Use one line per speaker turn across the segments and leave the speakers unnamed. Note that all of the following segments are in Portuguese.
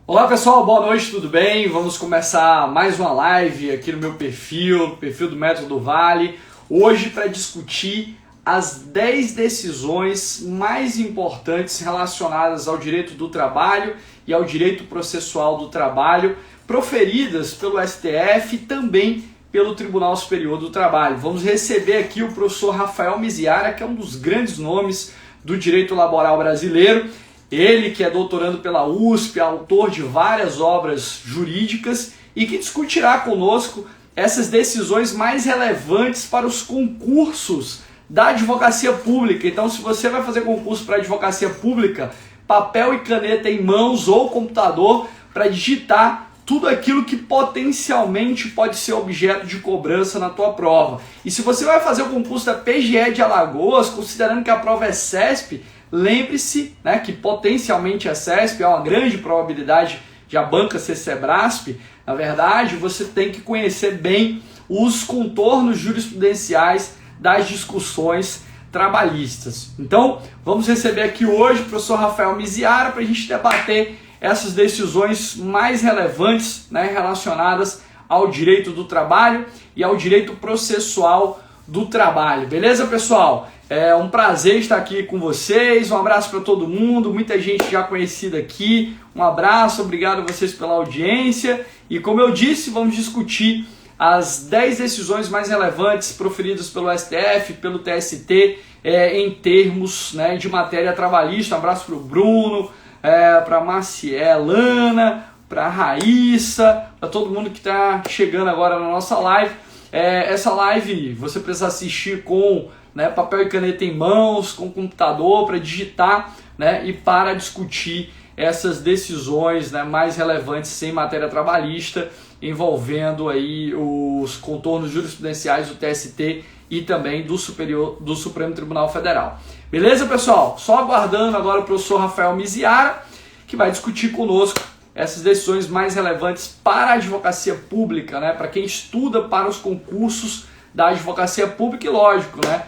Olá pessoal, boa noite, tudo bem? Vamos começar mais uma live aqui no meu perfil do Método do Vale, hoje para discutir as 10 decisões mais importantes relacionadas ao direito do trabalho e ao direito processual do trabalho, proferidas pelo STF e também pelo Tribunal Superior do Trabalho. Vamos receber aqui o professor Rafael Miziara, que é um dos grandes nomes do direito laboral brasileiro. Ele que é doutorando pela USP, autor de várias obras jurídicas e que discutirá conosco essas decisões mais relevantes para os concursos da advocacia pública. Então, se você vai fazer concurso para advocacia pública, papel e caneta em mãos ou computador para digitar tudo aquilo que potencialmente pode ser objeto de cobrança na tua prova. E se você vai fazer o concurso da PGE de Alagoas, considerando que a prova é CESP, lembre-se, né, que potencialmente a CESP, há uma grande probabilidade de a banca ser Sebrasp. Na verdade, você tem que conhecer bem os contornos jurisprudenciais das discussões trabalhistas. Então, vamos receber aqui hoje o professor Rafael Miziara para a gente debater essas decisões mais relevantes, né, relacionadas ao direito do trabalho e ao direito processual do trabalho. Beleza, pessoal? É um prazer estar aqui com vocês, um abraço para todo mundo, muita gente já conhecida aqui, um abraço, obrigado a vocês pela audiência e como eu disse, vamos discutir as 10 decisões mais relevantes proferidas pelo STF, pelo TST, em termos, né, de matéria trabalhista. Um abraço para o Bruno, para a Maciel, Lana, para a Raíssa, para todo mundo que está chegando agora na nossa live. Essa live você precisa assistir com, né, papel e caneta em mãos, com computador para digitar, né, e para discutir essas decisões, né, mais relevantes em matéria trabalhista, envolvendo aí os contornos jurisprudenciais do TST e também do Supremo Tribunal Federal. Beleza, pessoal? Só aguardando agora o professor Rafael Miziara, que vai discutir conosco essas decisões mais relevantes para a advocacia pública, né? Para quem estuda para os concursos da advocacia pública e lógico, né?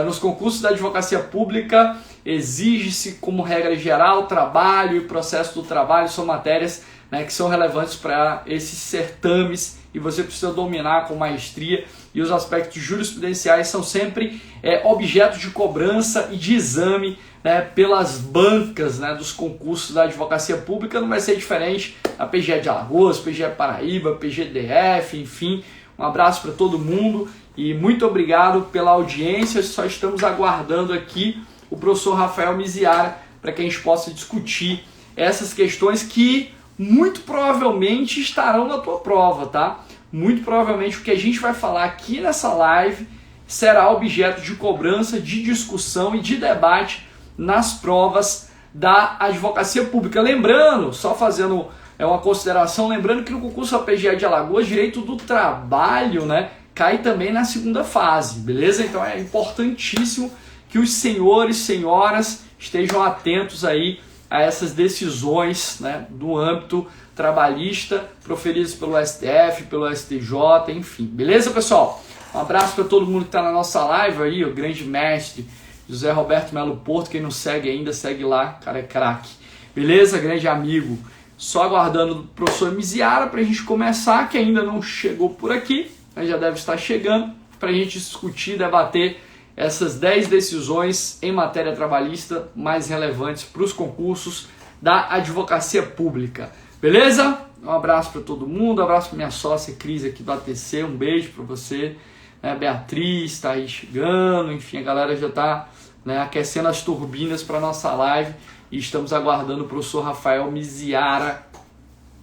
Nos concursos da advocacia pública exige-se como regra geral trabalho e processo do trabalho, são matérias, né, que são relevantes para esses certames e você precisa dominar com maestria e os aspectos jurisprudenciais são sempre objeto de cobrança e de exame, né, pelas bancas, né, dos concursos da advocacia pública. Não vai ser diferente a PGE de Alagoas, PGE Paraíba, PGDF, enfim. Um abraço para todo mundo e muito obrigado pela audiência. Só estamos aguardando aqui o professor Rafael Miziara para que a gente possa discutir essas questões que muito provavelmente estarão na tua prova, tá? Muito provavelmente o que a gente vai falar aqui nessa live será objeto de cobrança, de discussão e de debate nas provas da advocacia pública. Lembrando, só fazendo uma consideração, lembrando que no concurso da PGE de Alagoas, direito do trabalho, né, cai também na segunda fase, beleza? Então é importantíssimo que os senhores e senhoras estejam atentos aí a essas decisões, né, do âmbito trabalhista proferidas pelo STF, pelo STJ, enfim. Beleza, pessoal? Um abraço para todo mundo que está na nossa live aí, o grande mestre José Roberto Melo Porto. Quem não segue ainda, segue lá, cara é craque. Beleza, grande amigo? Só aguardando o professor Miziara para a gente começar, que ainda não chegou por aqui, mas já deve estar chegando, para a gente discutir, debater essas 10 decisões em matéria trabalhista mais relevantes para os concursos da advocacia pública. Beleza? Um abraço para todo mundo, um abraço para minha sócia Cris aqui do ATC, um beijo para você, né? Beatriz está aí chegando, enfim, a galera já está, né, aquecendo as turbinas para a nossa live e estamos aguardando o professor Rafael Miziara,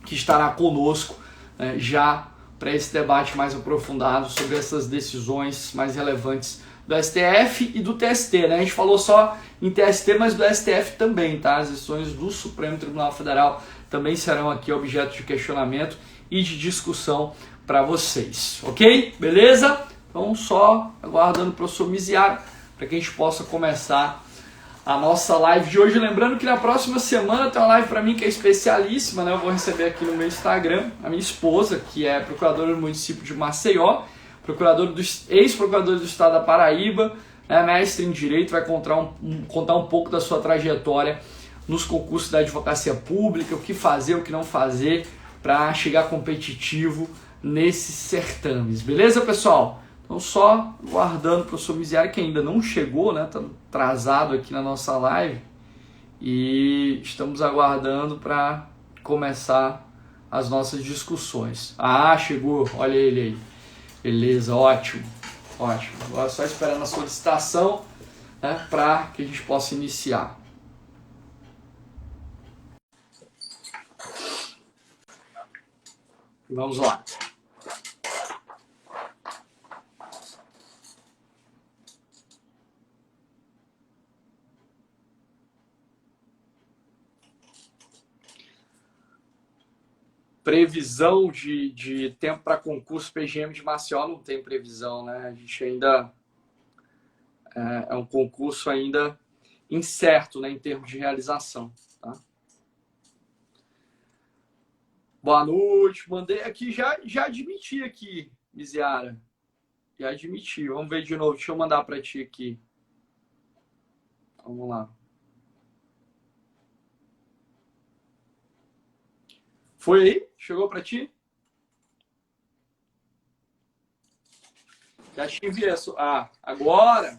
que estará conosco, né, já para esse debate mais aprofundado sobre essas decisões mais relevantes do STF e do TST, né? A gente falou só em TST, mas do STF também, tá? As decisões do Supremo Tribunal Federal também serão aqui objeto de questionamento e de discussão para vocês, ok? Beleza? Então só aguardando o professor Miziara para que a gente possa começar a nossa live de hoje. Lembrando que na próxima semana tem uma live para mim que é especialíssima, né? Eu vou receber aqui no meu Instagram a minha esposa, que é procuradora do município de Maceió, ex-procurador do estado da Paraíba, né, mestre em Direito, vai contar um pouco da sua trajetória nos concursos da advocacia pública, o que fazer, o que não fazer para chegar competitivo nesses certames. Beleza, pessoal? Então, só guardando o professor Miziari, que ainda não chegou, né? Tá atrasado aqui na nossa live. E estamos aguardando para começar as nossas discussões. Ah, chegou, olha ele aí. Beleza, ótimo, ótimo. Agora só esperando a solicitação, né, para que a gente possa iniciar. Vamos lá. Previsão de tempo para concurso PGM de Maceió não tem previsão, né? A gente ainda é um concurso ainda incerto, né, em termos de realização. Tá? Boa noite, mandei aqui, já admiti aqui, Miziara. Já admiti, vamos ver de novo, deixa eu mandar para ti aqui. Vamos lá. Foi aí? Chegou para ti? Já te enviei. Ah, agora.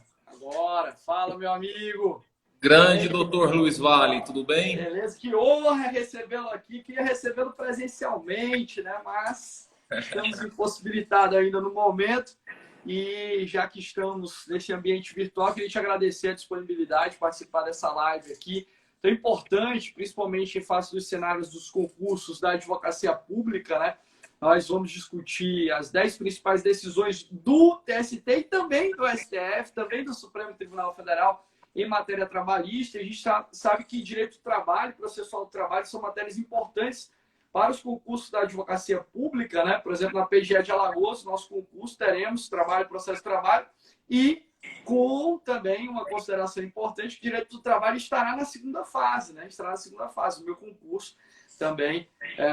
Fala, meu amigo.
Grande doutor Luiz Vale, tudo bem?
Beleza, que honra recebê-lo aqui. Queria recebê-lo presencialmente, né? Mas estamos impossibilitados ainda no momento. E já que estamos nesse ambiente virtual, queria te agradecer a disponibilidade de participar dessa live aqui. Tão importante, principalmente em face dos cenários dos concursos da advocacia pública, né? Nós vamos discutir as 10 principais decisões do TST e também do STF, também do Supremo Tribunal Federal em matéria trabalhista. A gente sabe que direito do trabalho, processual do trabalho são matérias importantes para os concursos da advocacia pública, né? Por exemplo, na PGE de Alagoas, nosso concurso, teremos trabalho, processo de trabalho e com também uma consideração importante, que o direito do trabalho estará na segunda fase, né? Estará na segunda fase. O meu concurso também,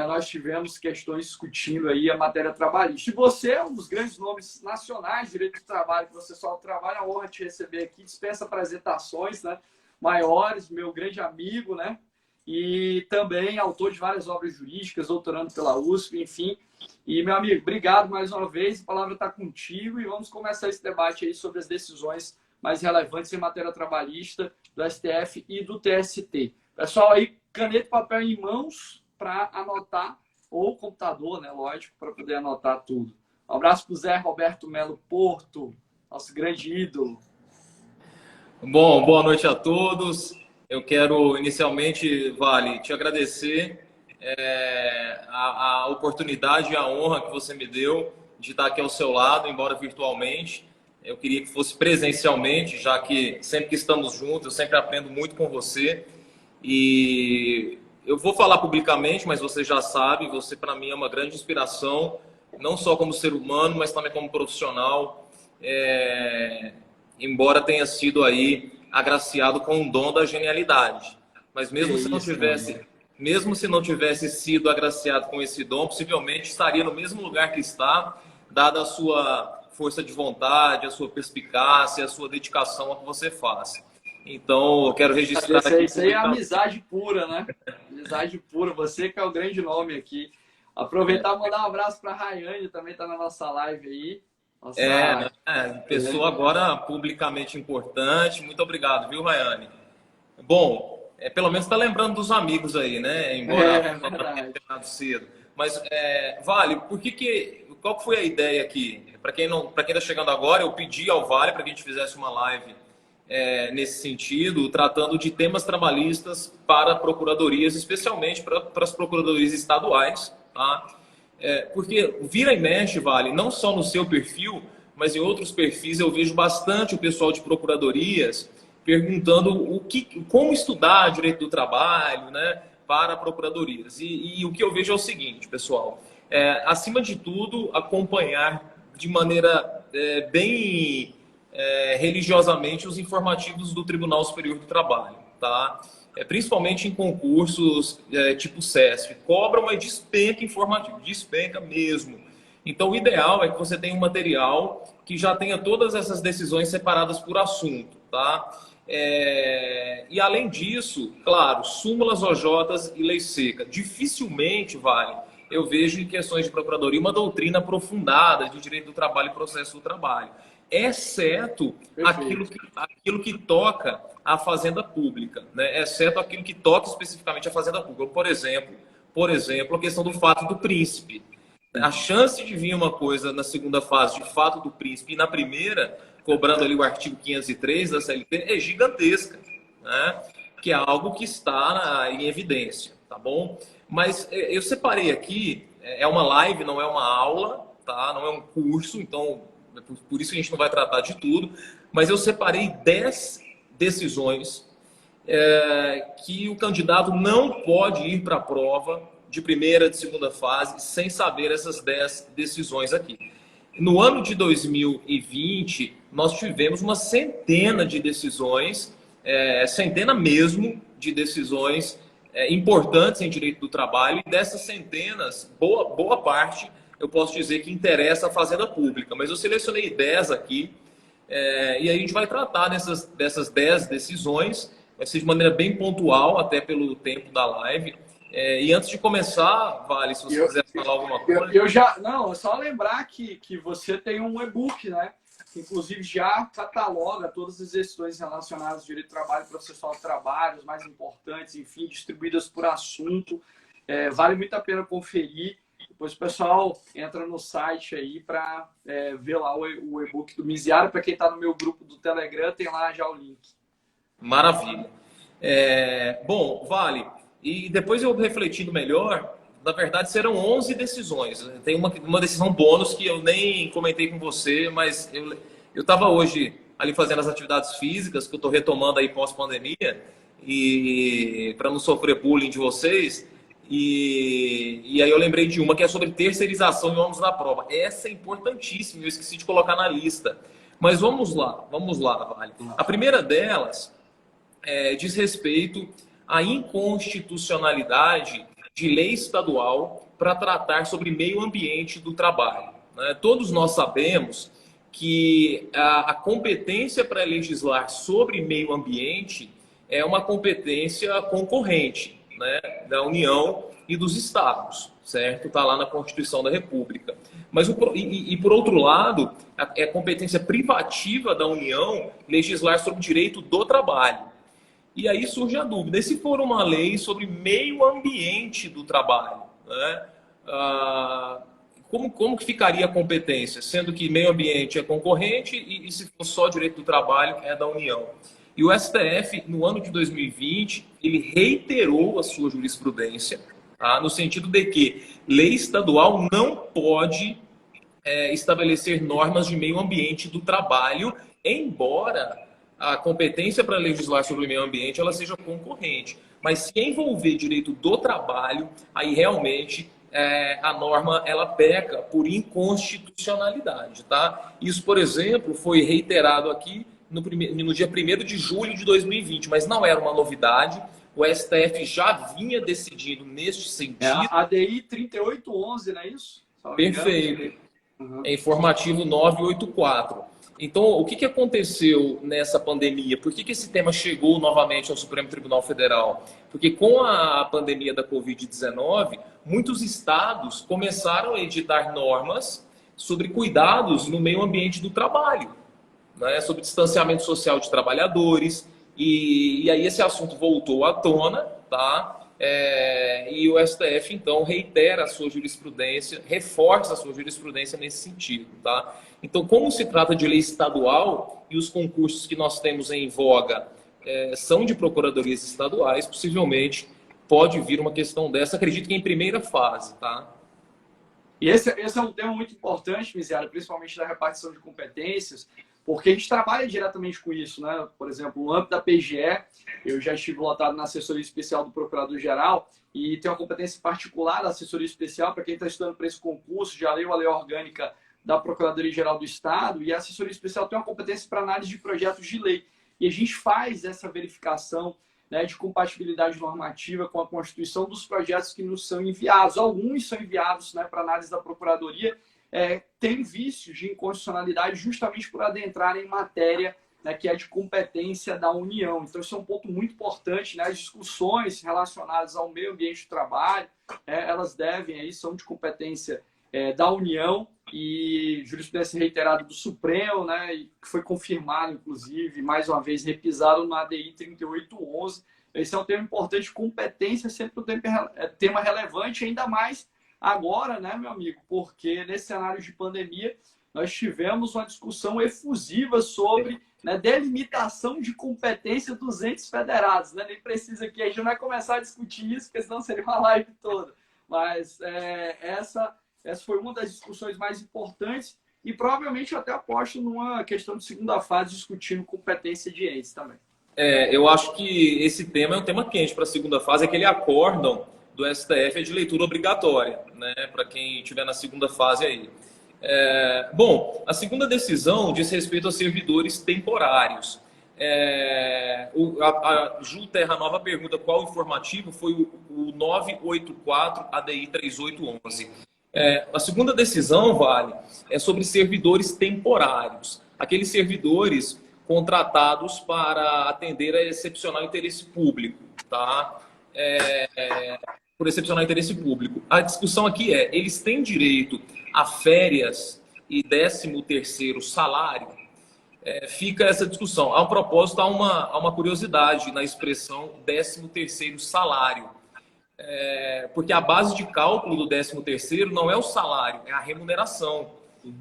nós tivemos questões discutindo aí a matéria trabalhista. E você é um dos grandes nomes nacionais de direito do trabalho, processual do trabalho, a honra de te receber aqui, dispensa apresentações, né? Maiores, meu grande amigo, né? E também autor de várias obras jurídicas, doutorando pela USP, enfim. E, meu amigo, obrigado mais uma vez, a palavra está contigo e vamos começar esse debate aí sobre as decisões mais relevantes em matéria trabalhista do STF e do TST. Pessoal, aí, caneta e papel em mãos para anotar, ou computador, né, lógico, para poder anotar tudo. Um abraço para o Zé Roberto Melo Porto, nosso grande ídolo.
Bom, boa noite a todos. Eu quero, inicialmente, Vale, te agradecer a oportunidade e a honra que você me deu de estar aqui ao seu lado, embora virtualmente. Eu queria que fosse presencialmente, já que sempre que estamos juntos, eu sempre aprendo muito com você. E eu vou falar publicamente, mas você já sabe, você para mim é uma grande inspiração, não só como ser humano, mas também como profissional, embora tenha sido aí agraciado com o dom da genialidade. Mas mesmo se não tivesse sido agraciado com esse dom, possivelmente estaria no mesmo lugar que está, dada a sua força de vontade, a sua perspicácia, a sua dedicação ao que você faz. Então, eu quero registrar aqui...
Isso aí é amizade pura, né? Amizade pura. Você que é o grande nome aqui. Aproveitar e mandar um abraço para a Rayane, também está na nossa live aí.
Pessoa agora publicamente importante. Muito obrigado, viu, Rayane? Bom, pelo menos está lembrando dos amigos aí, né? Embora tenha terminado cedo. Mas, Vale, qual foi a ideia aqui? Para quem está chegando agora, eu pedi ao Vale para que a gente fizesse uma live nesse sentido, tratando de temas trabalhistas para procuradorias, especialmente para as procuradorias estaduais, tá? Porque vira e mexe, Vale, não só no seu perfil, mas em outros perfis eu vejo bastante o pessoal de procuradorias perguntando como estudar direito do trabalho, né, para procuradorias. E o que eu vejo é o seguinte, pessoal, acima de tudo, acompanhar de maneira bem religiosamente os informativos do Tribunal Superior do Trabalho, tá? Principalmente em concursos tipo CESP, cobra uma despenca informativa, despenca mesmo. Então, o ideal é que você tenha um material que já tenha todas essas decisões separadas por assunto, tá? E além disso, claro, súmulas, OJs e lei seca. Dificilmente, Vale, eu vejo em questões de procuradoria uma doutrina aprofundada de direito do trabalho e processo do trabalho, exceto aquilo que toca à fazenda pública, né? Exceto aquilo que toca especificamente à fazenda pública. Por exemplo, a questão do fato do príncipe. A chance de vir uma coisa na segunda fase de fato do príncipe e na primeira, cobrando ali o artigo 503 da CLT, é gigantesca, né? Que é algo que está em evidência, tá bom? Mas eu separei aqui, é uma live, não é uma aula, tá? Não é um curso, então por isso a gente não vai tratar de tudo, mas eu separei 10 decisões que o candidato não pode ir para a prova de primeira, de segunda fase, sem saber essas 10 decisões aqui. No ano de 2020, nós tivemos uma centena de decisões, centena mesmo de decisões importantes em direito do trabalho, e dessas centenas, boa parte, eu posso dizer que interessa a Fazenda Pública, mas eu selecionei 10 aqui, e aí a gente vai tratar dessas 10 decisões, vai ser de maneira bem pontual, até pelo tempo da live. E antes de começar, Vale, se você quiser falar alguma coisa.
Não, é só lembrar que você tem um e-book, né? Que inclusive já cataloga todas as decisões relacionadas ao direito do trabalho, processual do trabalho, os mais importantes, enfim, distribuídas por assunto. Vale muito a pena conferir. Depois o pessoal entra no site aí para ver lá o e-book do Misiara. Para quem está no meu grupo do Telegram, tem lá já o link.
Maravilha. Bom, Vale, e depois eu refletindo melhor, na verdade serão 11 decisões. Tem uma decisão bônus que eu nem comentei com você, mas eu estava hoje ali fazendo as atividades físicas, que eu estou retomando aí pós-pandemia, e para não sofrer bullying de vocês, e aí eu lembrei de uma que é sobre terceirização e ônus na prova. Essa é importantíssima, eu esqueci de colocar na lista. Mas vamos lá, Vale. A primeira delas diz respeito à inconstitucionalidade de lei estadual para tratar sobre meio ambiente do trabalho, né? Todos nós sabemos que a competência para legislar sobre meio ambiente é uma competência concorrente, né, da União e dos estados, certo? Está lá na Constituição da República. Mas, por outro lado, é competência privativa da União legislar sobre o direito do trabalho. E aí surge a dúvida, e se for uma lei sobre meio ambiente do trabalho, né? Como que ficaria a competência? Sendo que meio ambiente é concorrente e se for só direito do trabalho é da União. E o STF, no ano de 2020, ele reiterou a sua jurisprudência, tá? No sentido de que lei estadual não pode estabelecer normas de meio ambiente do trabalho, embora a competência para legislar sobre o meio ambiente ela seja concorrente. Mas se envolver direito do trabalho, aí realmente a norma ela peca por inconstitucionalidade, tá? Isso, por exemplo, foi reiterado aqui no dia 1º de julho de 2020, mas não era uma novidade. O STF já vinha decidindo neste sentido.
A ADI 3811, não é isso?
Perfeito. É informativo 984. Então, o que aconteceu nessa pandemia? Por que esse tema chegou novamente ao Supremo Tribunal Federal? Porque com a pandemia da Covid-19, muitos estados começaram a editar normas sobre cuidados no meio ambiente do trabalho, né? Sobre distanciamento social de trabalhadores, e aí esse assunto voltou à tona, tá? E o STF, então, reitera a sua jurisprudência, reforça a sua jurisprudência nesse sentido, tá? Então, como se trata de lei estadual e os concursos que nós temos em voga são de procuradorias estaduais, possivelmente pode vir uma questão dessa, acredito que em primeira fase, tá?
E esse é um tema muito importante, Misiara, principalmente da repartição de competências, porque a gente trabalha diretamente com isso, né? Por exemplo, no âmbito da PGE, eu já estive lotado na assessoria especial do Procurador-Geral e tem uma competência particular da assessoria especial para quem está estudando para esse concurso, já leu a lei orgânica da Procuradoria-Geral do Estado, e a assessoria especial tem uma competência para análise de projetos de lei. E a gente faz essa verificação, né, de compatibilidade normativa com a Constituição dos projetos que nos são enviados. Alguns são enviados, né, para análise da Procuradoria, tem vícios de inconstitucionalidade justamente por adentrarem em matéria né, que é de competência da União. Então, isso é um ponto muito importante, né? As discussões relacionadas ao meio ambiente de trabalho, elas devem, aí, são de competência da União e jurisprudência reiterada do Supremo, né, e que foi confirmado, inclusive, mais uma vez repisado no ADI 3811. Esse é um tema importante, competência é sempre um tema relevante, ainda mais agora, né, meu amigo, porque nesse cenário de pandemia nós tivemos uma discussão efusiva sobre, né, delimitação de competência dos entes federados. Né? Nem precisa aqui, a gente não vai começar a discutir isso, porque senão seria uma live toda. Mas essa foi uma das discussões mais importantes e provavelmente eu até aposto numa questão de segunda fase discutindo competência de entes também.
Eu acho que esse tema é um tema quente para a segunda fase, aquele acórdão do STF é de leitura obrigatória, né, para quem estiver na segunda fase aí. Bom, a segunda decisão diz respeito a servidores temporários. A Ju Terra Nova pergunta qual o informativo, foi o 984 ADI 3811. A segunda decisão, Vale, é sobre servidores temporários, aqueles servidores contratados para atender a excepcional interesse público, tá? Por excepcional interesse público. A discussão aqui eles têm direito a férias e 13º salário? Fica essa discussão. A propósito, há uma curiosidade na expressão 13º salário. Porque a base de cálculo do 13º não é o salário, é a remuneração.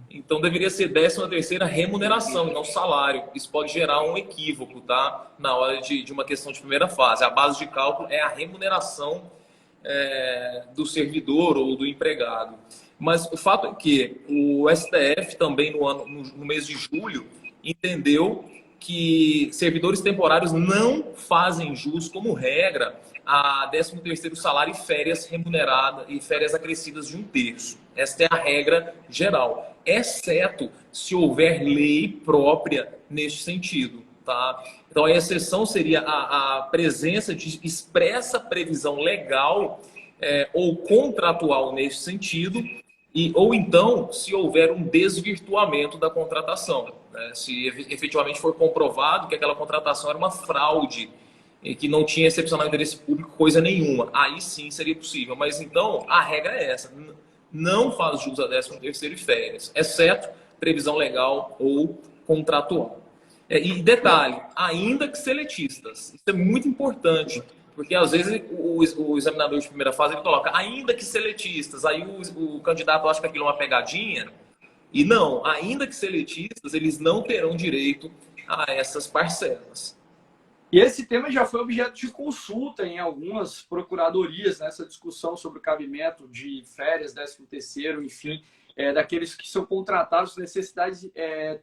Então deveria ser 13ª remuneração e não salário. Isso pode gerar um equívoco, tá? Na hora de uma questão de primeira fase. A base de cálculo é a remuneração do servidor ou do empregado. Mas o fato é que o STF também no mês de julho entendeu que servidores temporários não fazem jus como regra a 13º salário e férias remuneradas e férias acrescidas de 1/3. Esta é a regra geral, exceto se houver lei própria neste sentido, tá? Então a exceção seria a presença de expressa previsão legal ou contratual neste sentido, ou então se houver um desvirtuamento da contratação, né? Se efetivamente for comprovado que aquela contratação era uma fraude e que não tinha excepcional interesse público, coisa nenhuma. Aí sim seria possível. Mas então, a regra é essa. Não faz jus a 13º e férias, exceto previsão legal ou contratual. E detalhe, ainda que seletistas. Isso é muito importante, porque às vezes o examinador de primeira fase ele coloca ainda que seletistas. Aí o candidato acha que aquilo é uma pegadinha. E não, ainda que seletistas, eles não terão direito a essas parcelas.
E esse tema já foi objeto de consulta em algumas procuradorias, nessa discussão sobre o cabimento de férias, 13º, enfim, daqueles que são contratados, necessidade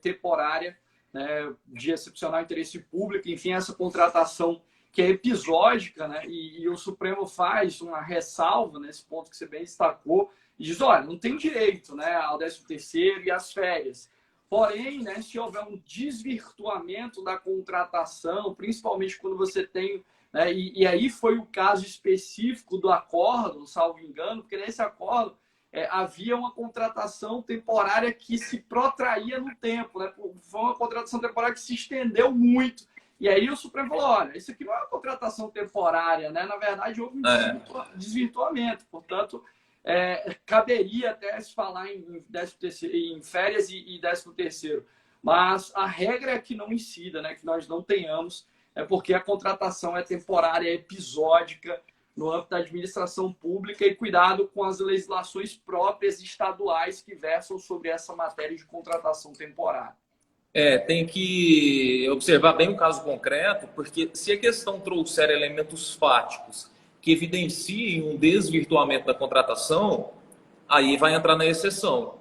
temporária, né, de excepcional interesse público, enfim, essa contratação que é episódica, né, e o Supremo faz uma ressalva nesse ponto que você bem destacou, e diz, olha, não tem direito, né, ao 13º e às férias. Porém, né, se houver um desvirtuamento da contratação, principalmente quando você tem... Né, e aí foi o caso específico do acordo, salvo engano, porque nesse acordo havia uma contratação temporária que se protraía no tempo. Né, foi uma contratação temporária que se estendeu muito. E aí o Supremo falou, olha, isso aqui não é uma contratação temporária, né? Na verdade, houve um desvirtuamento. Portanto... caberia até se falar em férias e 13º, mas a regra é que não incida, né? Que nós não tenhamos, porque a contratação é temporária, é episódica no âmbito da administração pública e cuidado com as legislações próprias estaduais que versam sobre essa matéria de contratação temporária.
Tem que observar bem o caso concreto, porque se a questão trouxer elementos fáticos que evidenciem um desvirtuamento da contratação, aí vai entrar na exceção.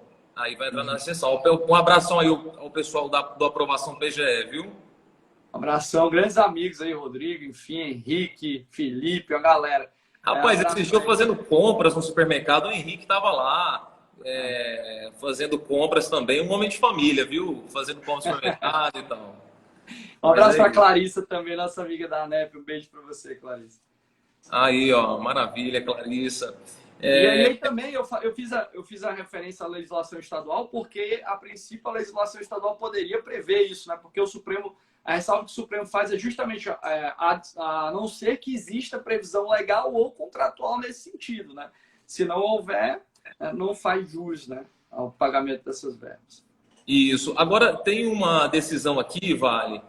Um abração aí ao pessoal do Aprovação PGE, viu?
Um abração, grandes amigos aí, Rodrigo, enfim, Henrique, Felipe, a galera.
Rapaz, esses dias eu fazendo compras no supermercado, o Henrique estava lá, fazendo compras também, um homem de família, viu? Fazendo compras no supermercado e tal.
Um abraço para a Clarissa também, nossa amiga da ANEP. Um beijo para você, Clarissa.
Aí, ó, maravilha, Clarissa.
E aí também eu fiz a referência à legislação estadual, porque, a princípio, a legislação estadual poderia prever isso, né? Porque o Supremo A ressalva que o Supremo faz é justamente a não ser que exista previsão legal ou contratual nesse sentido, né? Se não houver, não faz jus, né, ao pagamento dessas verbas.
Isso. Agora, tem uma decisão aqui, Vale,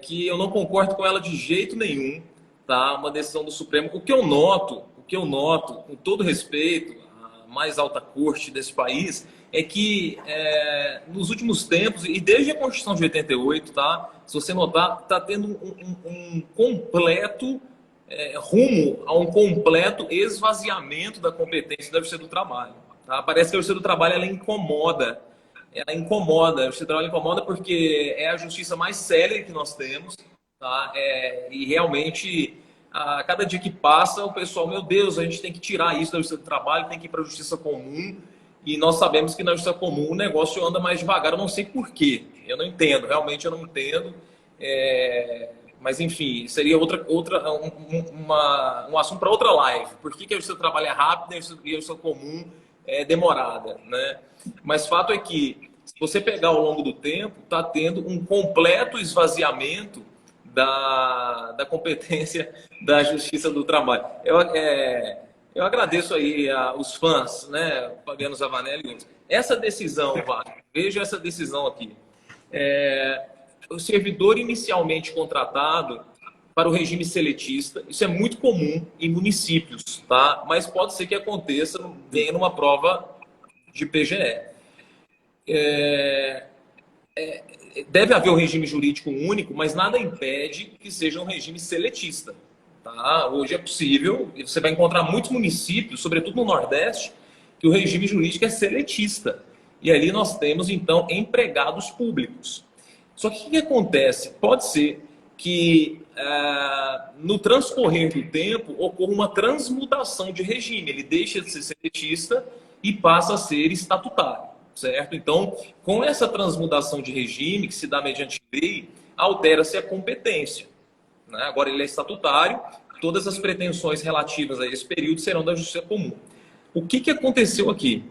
que eu não concordo com ela de jeito nenhum, tá? Uma decisão do Supremo. O que eu noto, com todo respeito à mais alta corte desse país, é que nos últimos tempos, e desde a Constituição de 88, tá? Se você notar, está tendo um completo rumo a um completo esvaziamento da competência da Justiça do Trabalho. Tá? Parece que a Justiça do Trabalho ela incomoda. Ela incomoda. A Justiça do Trabalho incomoda porque é a justiça mais séria que nós temos. Tá? E realmente, a cada dia que passa, o pessoal, meu Deus, a gente tem que tirar isso da Justiça do Trabalho, tem que ir para a Justiça Comum. E nós sabemos que na Justiça Comum o negócio anda mais devagar. Eu não sei por quê. Eu não entendo. Realmente eu não entendo. Mas, enfim, seria um assunto para outra live. Por que a Justiça do Trabalho é rápida e a Justiça Comum é demorada, né? Mas fato é que, se você pegar ao longo do tempo, está tendo um completo esvaziamento da competência da Justiça do Trabalho. Eu agradeço aí os fãs, né, Fabiano Zavanelli e outros. Essa decisão, veja essa decisão aqui. O servidor inicialmente contratado para o regime seletista, isso é muito comum em municípios, tá? Mas pode ser que aconteça bem numa prova de PGE. Deve haver um regime jurídico único, mas nada impede que seja um regime seletista. Tá? Hoje é possível, e você vai encontrar muitos municípios, sobretudo no Nordeste, que o regime jurídico é seletista. E ali nós temos, então, empregados públicos. Só que o que acontece? Pode ser que no transcorrer do tempo ocorra uma transmutação de regime. Ele deixa de ser seletista e passa a ser estatutário, certo? Então, com essa transmutação de regime, que se dá mediante lei, altera-se a competência. Né? Agora ele é estatutário, todas as pretensões relativas a esse período serão da Justiça Comum. O que aconteceu aqui?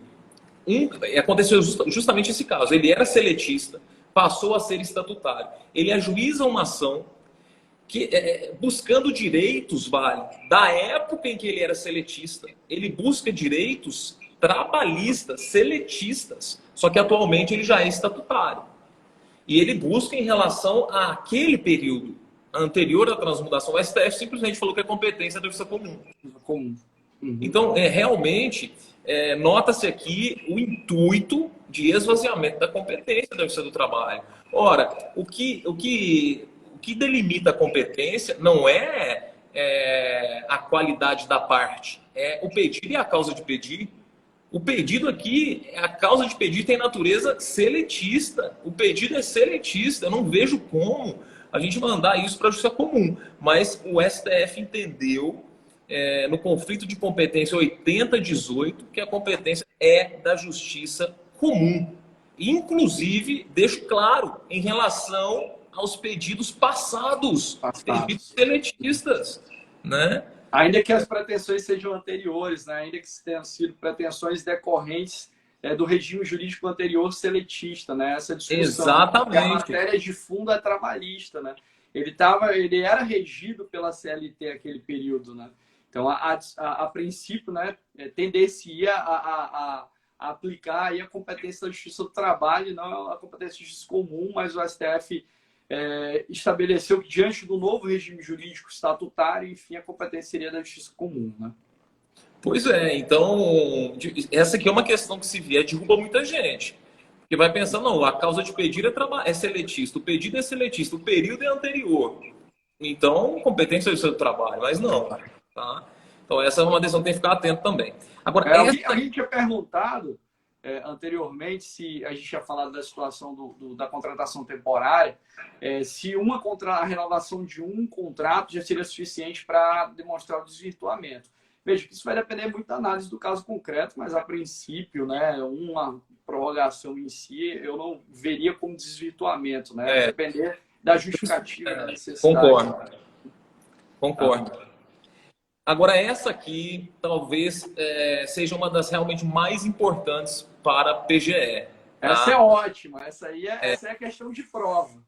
Aconteceu justamente esse caso. Ele era seletista, passou a ser estatutário. Ele ajuiza uma ação que, buscando direitos, da época em que ele era seletista. Ele busca direitos trabalhistas, seletistas, só que atualmente ele já é estatutário. E ele busca em relação àquele período anterior à transmutação. O STF simplesmente falou que é competência da Justiça Comum.
Uhum.
Então, realmente, nota-se aqui o intuito de esvaziamento da competência da Justiça do Trabalho. Ora, o que delimita a competência não é a qualidade da parte, é o pedido e a causa de pedir. O pedido aqui, a causa de pedir tem natureza seletista. O pedido é seletista. Eu não vejo como a gente mandar isso para a Justiça Comum. Mas o STF entendeu, no conflito de competência 80-18, que a competência é da Justiça Comum. Inclusive, deixo claro, em relação aos pedidos passados. Pedidos seletistas, né?
Ainda que as pretensões sejam anteriores, né? Ainda que tenham sido pretensões decorrentes do regime jurídico anterior seletista, né? Essa discussão.
Exatamente.
A matéria de fundo é trabalhista, né? Ele era regido pela CLT aquele período, né? Então, a princípio, né, tendencia a aplicar aí a competência da Justiça do Trabalho, não a competência da Justiça Comum, mas o STF estabeleceu que, diante do novo regime jurídico estatutário, enfim, a competência seria da Justiça Comum, né?
Pois é, então, essa aqui é uma questão que, se vier, derruba muita gente. Porque vai pensar, não, a causa de pedir é seletista, o pedido é seletista, o período é anterior. Então, competência do trabalho, mas não. Tá? Então, essa é uma decisão que tem que ficar atento também. Agora,
a gente tinha perguntado anteriormente, se a gente tinha falado da situação da contratação temporária, se a renovação de um contrato já seria suficiente para demonstrar o desvirtuamento. Veja que isso vai depender muito da análise do caso concreto, mas a princípio, né, uma prorrogação em si, eu não veria como desvirtuamento, né? Vai depender da justificativa da necessidade.
Concordo. Agora, essa aqui talvez seja uma das realmente mais importantes para a PGE. Tá?
Essa é ótima. Essa aí essa é a questão de prova.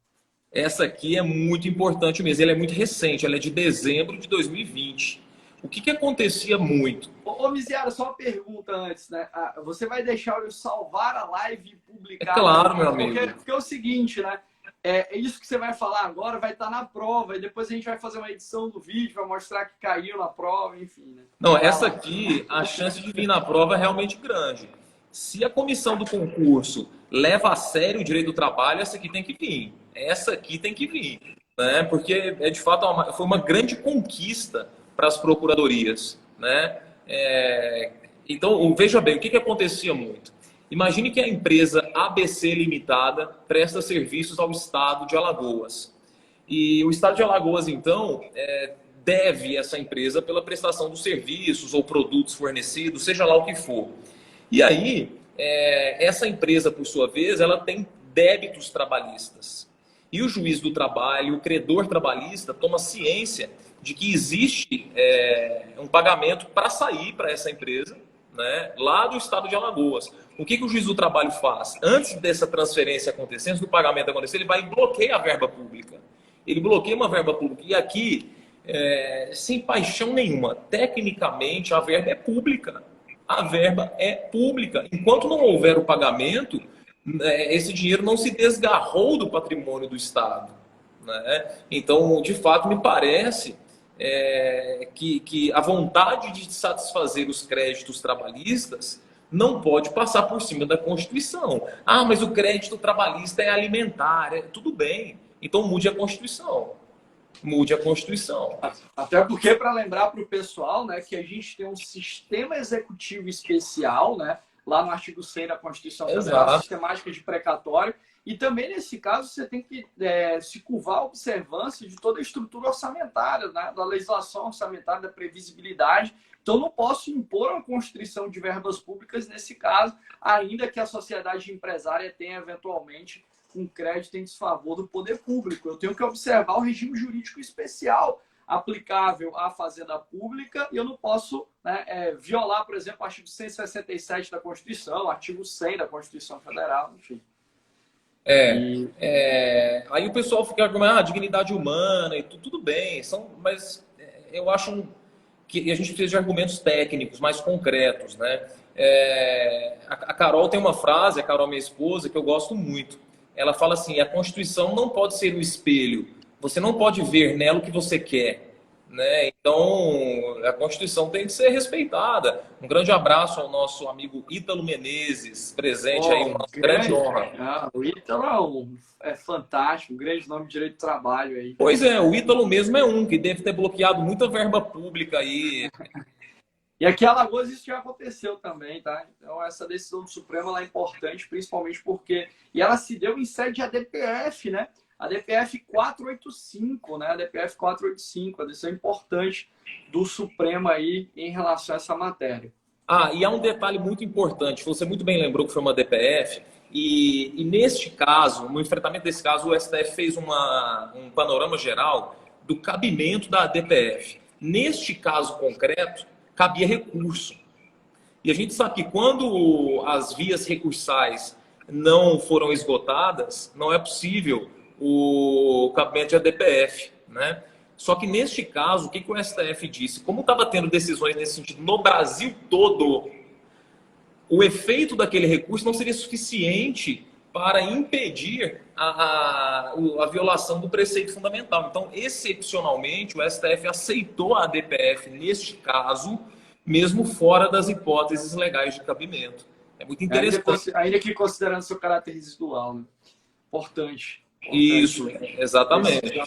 Essa aqui é muito importante mesmo. Ela é muito recente, ela é de dezembro de 2020. O que acontecia muito?
Ô, Miziara, só uma pergunta antes, né? Você vai deixar eu salvar a live e
É
publicar?
claro, meu amigo.
Porque é o seguinte, né? É isso que você vai falar agora vai estar na prova e depois a gente vai fazer uma edição do vídeo, vai mostrar que caiu na prova, enfim, né?
Não, essa aqui, a chance de vir na prova é realmente grande. Se a comissão do concurso leva a sério o direito do trabalho, essa aqui tem que vir. Essa aqui tem que vir, né? Porque de fato foi uma grande conquista para as procuradorias, né? Então, veja bem, o que acontecia muito? Imagine que a empresa ABC Limitada presta serviços ao estado de Alagoas. E o estado de Alagoas, então, deve essa empresa pela prestação dos serviços ou produtos fornecidos, seja lá o que for. E aí, essa empresa, por sua vez, ela tem débitos trabalhistas. E o juiz do trabalho, o credor trabalhista, toma ciência de que existe um pagamento para sair para essa empresa, né, lá do estado de Alagoas. O que o juiz do trabalho faz? Antes dessa transferência acontecer, antes do pagamento acontecer, ele vai e bloqueia a verba pública. Ele bloqueia uma verba pública. E aqui, sem paixão nenhuma, tecnicamente a verba é pública. A verba é pública. Enquanto não houver o pagamento, esse dinheiro não se desgarrou do patrimônio do Estado, né? Então, de fato, me parece que a vontade de satisfazer os créditos trabalhistas não pode passar por cima da Constituição. Ah, mas o crédito trabalhista é alimentar. Tudo bem. Então, mude a Constituição. Mude a Constituição.
Até porque, para lembrar para o pessoal, né, que a gente tem um sistema executivo especial, né, lá no artigo 100 da Constituição Federal, sistemática de precatório, e também, nesse caso, você tem que se curvar a observância de toda a estrutura orçamentária, né, da legislação orçamentária, da previsibilidade. Então, não posso impor uma constrição de verbas públicas nesse caso, ainda que a sociedade empresária tenha, eventualmente, um crédito em desfavor do poder público. Eu tenho que observar o regime jurídico especial aplicável à fazenda pública e eu não posso, né, violar, por exemplo, o artigo 167 da Constituição, o artigo 100 da Constituição Federal, enfim.
Aí o pessoal fica argumentando, dignidade humana e tudo bem, mas eu acho que a gente precisa de argumentos técnicos, mais concretos, né? A Carol tem uma frase, a Carol, minha esposa, que eu gosto muito. Ela fala assim: a Constituição não pode ser um espelho. Você não pode ver nela o que você quer, né? Então, a Constituição tem que ser respeitada. Um grande abraço ao nosso amigo Ítalo Menezes, presente aí, uma grande honra.
O Ítalo é fantástico, um grande nome de direito do trabalho aí.
Pois é, o Ítalo mesmo é um que deve ter bloqueado muita verba pública aí.
E aqui em Alagoas isso já aconteceu também, tá? Então essa decisão do Supremo ela é importante, principalmente porque... E ela se deu em sede de ADPF, né? A DPF 485, né? A DPF 485, a decisão importante do Supremo aí em relação a essa matéria.
E há um detalhe muito importante, você muito bem lembrou que foi uma DPF, e neste caso, no enfrentamento desse caso, o STF fez um panorama geral do cabimento da DPF. Neste caso concreto, cabia recurso. E a gente sabe que quando as vias recursais não foram esgotadas, não é possível o cabimento de ADPF, né? Só que neste caso, o que o STF disse? Como estava tendo decisões nesse sentido no Brasil todo, o efeito daquele recurso não seria suficiente para impedir a violação do preceito fundamental. Então, excepcionalmente, o STF aceitou a ADPF neste caso, mesmo fora das hipóteses legais de cabimento. É muito interessante.
Ainda que considerando seu caráter residual, né? Importante.
Isso, exatamente.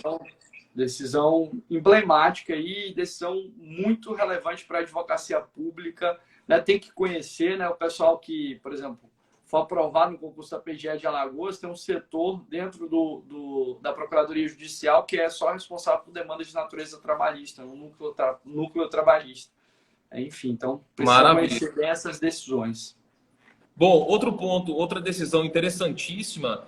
Decisão emblemática e decisão muito relevante para a advocacia pública, né? Tem que conhecer, né, o pessoal que, por exemplo, for aprovado no concurso da PGE de Alagoas, tem um setor dentro da Procuradoria Judicial que é só responsável por demandas de natureza trabalhista, um núcleo trabalhista. Enfim, então precisa conhecer bem essas decisões.
Bom, outro ponto, outra decisão interessantíssima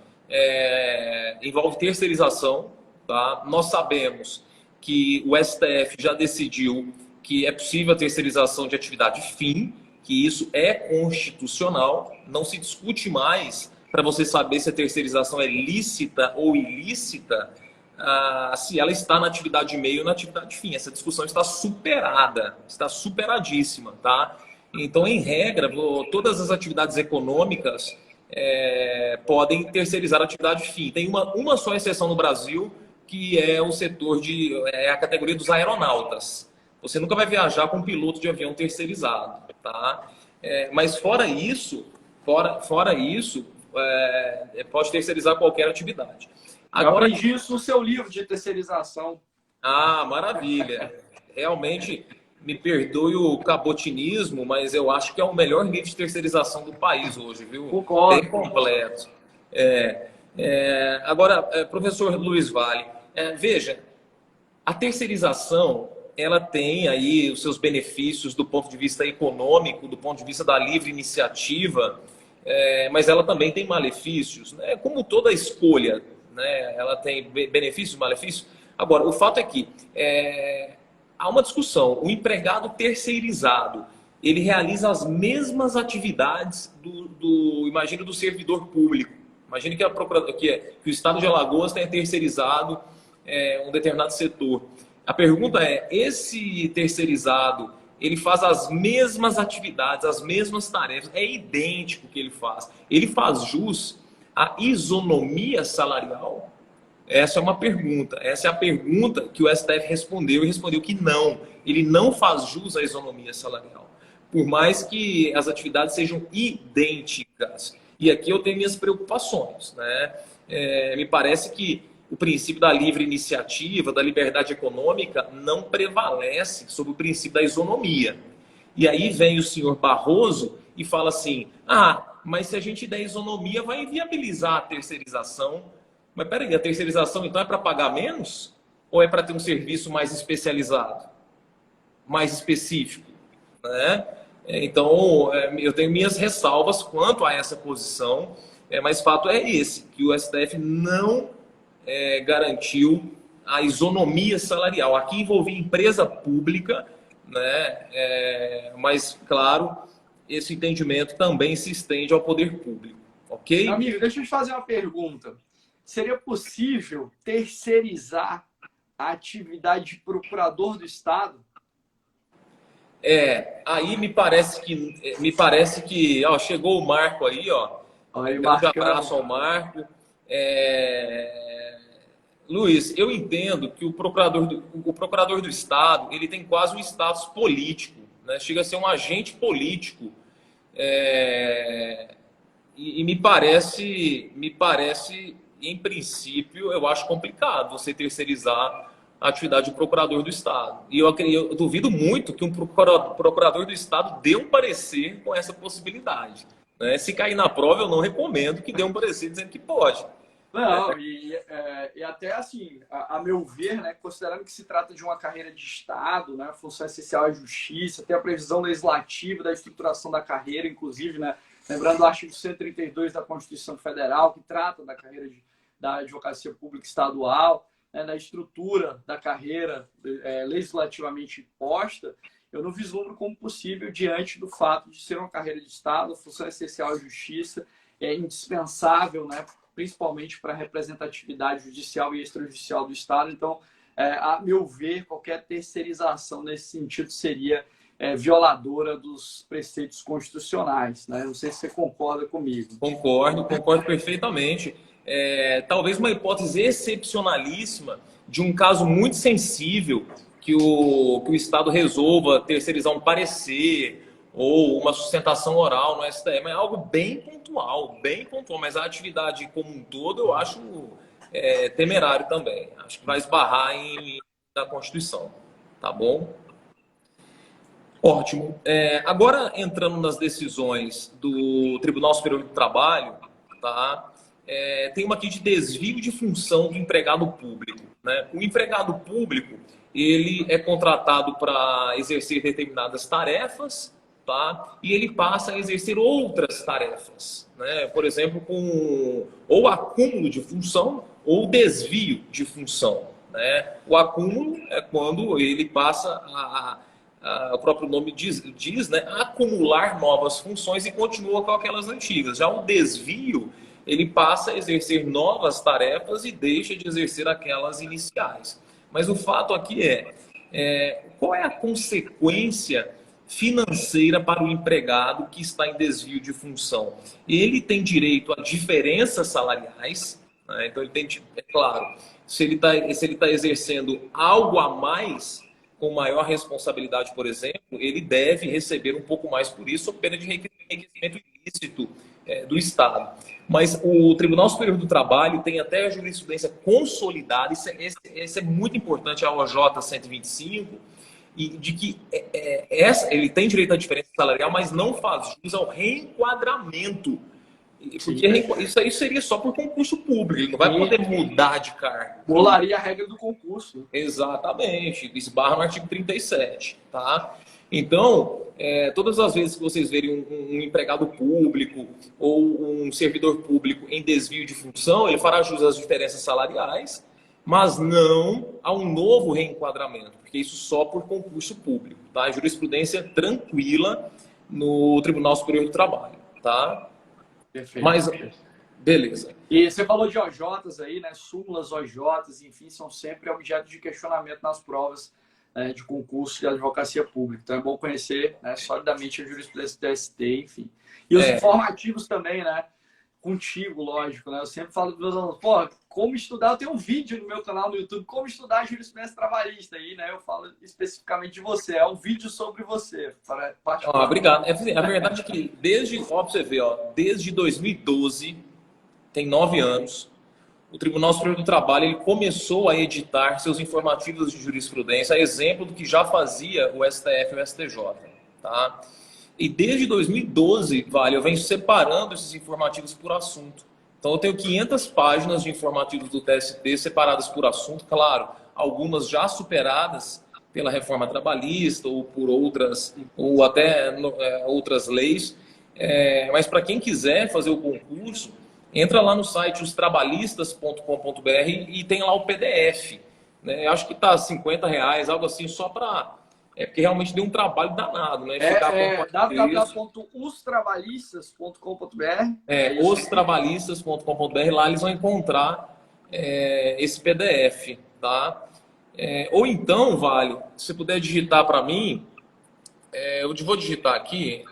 envolve terceirização. Tá? Nós sabemos que o STF já decidiu que é possível a terceirização de atividade fim, que isso é constitucional, não se discute mais para você saber se a terceirização é lícita ou ilícita, se ela está na atividade meio ou na atividade fim. Essa discussão está superada, está superadíssima, tá? Então, em regra, todas as atividades econômicas podem terceirizar a atividade fim. Tem uma só exceção no Brasil, que é o setor a categoria dos aeronautas. Você nunca vai viajar com um piloto de avião terceirizado, tá? Mas fora isso, pode terceirizar qualquer atividade.
Agora, eu aprendi isso no seu livro de terceirização.
Ah, maravilha. Realmente, me perdoe o cabotinismo, mas eu acho que é o melhor livro de terceirização do país hoje, viu?
Concordo.
Bem completo. Agora, professor Luiz Vale, veja, a terceirização, ela tem aí os seus benefícios do ponto de vista econômico, do ponto de vista da livre iniciativa, mas ela também tem malefícios, né? Como toda escolha, né? Ela tem benefícios e malefícios. Agora, o fato é que há uma discussão. O empregado terceirizado, ele realiza as mesmas atividades imagine, do servidor público. Imagine que o Estado de Alagoas tenha terceirizado um determinado setor. A pergunta é, esse terceirizado, ele faz as mesmas atividades, as mesmas tarefas, é idêntico o que ele faz. Ele faz jus à isonomia salarial? Essa é uma pergunta. Essa é a pergunta que o STF respondeu e respondeu que não. Ele não faz jus à isonomia salarial. Por mais que as atividades sejam idênticas. E aqui eu tenho minhas preocupações, né? Me parece que o princípio da livre iniciativa, da liberdade econômica, não prevalece sobre o princípio da isonomia. E aí vem o senhor Barroso e fala assim, mas se a gente der isonomia, vai inviabilizar a terceirização. Mas peraí, a terceirização então é para pagar menos? Ou é para ter um serviço mais especializado? Mais específico? Né? Então, eu tenho minhas ressalvas quanto a essa posição, mas fato é esse, que o STF não garantiu a isonomia salarial. Aqui envolvia empresa pública, né? Mas, claro, esse entendimento também se estende ao poder público. Ok?
Amigo, deixa eu te fazer uma pergunta. Seria possível terceirizar a atividade de procurador do Estado?
Aí me parece que chegou o Marco aí, ó.
Aí,
Um abraço ao Marco. Luiz, eu entendo que o procurador do Estado, ele tem quase um status político, né? Chega a ser um agente político. E me parece, em princípio, eu acho complicado você terceirizar a atividade de procurador do Estado. E eu duvido muito que um procurador do Estado dê um parecer com essa possibilidade, né? Se cair na prova, eu não recomendo que dê um parecer dizendo que pode.
Não, e até assim, a meu ver, né, considerando que se trata de uma carreira de Estado, né, função essencial à justiça, tem a previsão legislativa da estruturação da carreira, inclusive, né, lembrando o artigo 132 da Constituição Federal, que trata da carreira da advocacia pública estadual, né, da estrutura da carreira legislativamente imposta, eu não vislumbro como possível diante do fato de ser uma carreira de Estado, função essencial à justiça, é indispensável, né, principalmente para a representatividade judicial e extrajudicial do Estado. Então, a meu ver, qualquer terceirização nesse sentido seria violadora dos preceitos constitucionais, né? Não sei se você concorda comigo.
Concordo perfeitamente. Talvez uma hipótese excepcionalíssima de um caso muito sensível que o Estado resolva terceirizar um parecer ou uma sustentação oral no STF, mas é algo bem pontual, mas a atividade como um todo eu acho temerário também. Acho que vai esbarrar na Constituição, tá bom? Ótimo. Agora, entrando nas decisões do Tribunal Superior do Trabalho, tá? Tem uma aqui de desvio de função do empregado público, né? O empregado público, ele é contratado para exercer determinadas tarefas, tá? E ele passa a exercer outras tarefas, né? Por exemplo, com ou acúmulo de função ou desvio de função, né? O acúmulo é quando ele passa o próprio nome diz, né, acumular novas funções e continua com aquelas antigas. Já o desvio ele passa a exercer novas tarefas e deixa de exercer aquelas iniciais. Mas o fato aqui qual é a consequência financeira para o empregado que está em desvio de função? Ele tem direito a diferenças salariais, né? Então ele tem, é claro, se ele está exercendo algo a mais, com maior responsabilidade, por exemplo, ele deve receber um pouco mais por isso, sob pena de enriquecimento ilícito do Estado. Mas o Tribunal Superior do Trabalho tem até a jurisprudência consolidada, isso é muito importante, a OJ 125, e de que ele tem direito à diferença salarial, mas não faz jus ao reenquadramento. Porque isso aí seria só por concurso público, ele não vai poder mudar de cargo.
Bolaria a regra do concurso.
Exatamente, esbarra no artigo 37, tá? Então, todas as vezes que vocês verem um empregado público ou um servidor público em desvio de função, ele fará jus às diferenças salariais, mas não a um novo reenquadramento, porque isso só por concurso público, tá? Jurisprudência tranquila no Tribunal Superior do Trabalho, tá?
Perfeito.
Mas, beleza.
E você falou de OJs aí, né? Súmulas, OJs, enfim, são sempre objeto de questionamento nas provas de concurso de advocacia pública. Então é bom conhecer, né, solidamente a jurisprudência do TST, enfim. E os informativos também, né? Contigo, lógico, né? Eu sempre falo para os meus alunos, pô, como estudar, eu tenho um vídeo no meu canal no YouTube, como estudar a jurisprudência trabalhista aí, né? Eu falo especificamente de você, é um vídeo sobre você.
Obrigado. A verdade é que ó, pra você ver, ó, desde 2012, tem 9 anos, o Tribunal Superior do Trabalho ele começou a editar seus informativos de jurisprudência, a exemplo do que já fazia o STF e o STJ, tá? E desde 2012, eu venho separando esses informativos por assunto. Então, eu tenho 500 páginas de informativos do TST separadas por assunto, claro, algumas já superadas pela reforma trabalhista ou por outras, ou até outras leis. Mas para quem quiser fazer o concurso, entra lá no site ostrabalhistas.com.br e tem lá o PDF. Né? Eu acho que está R$50, algo assim, só para... porque realmente deu um trabalho danado, né?
www.ostrabalhistas.com.br
ostrabalhistas.com.br, lá eles vão encontrar esse PDF, tá? Ou então, Vale, se você puder digitar para mim, eu vou digitar aqui.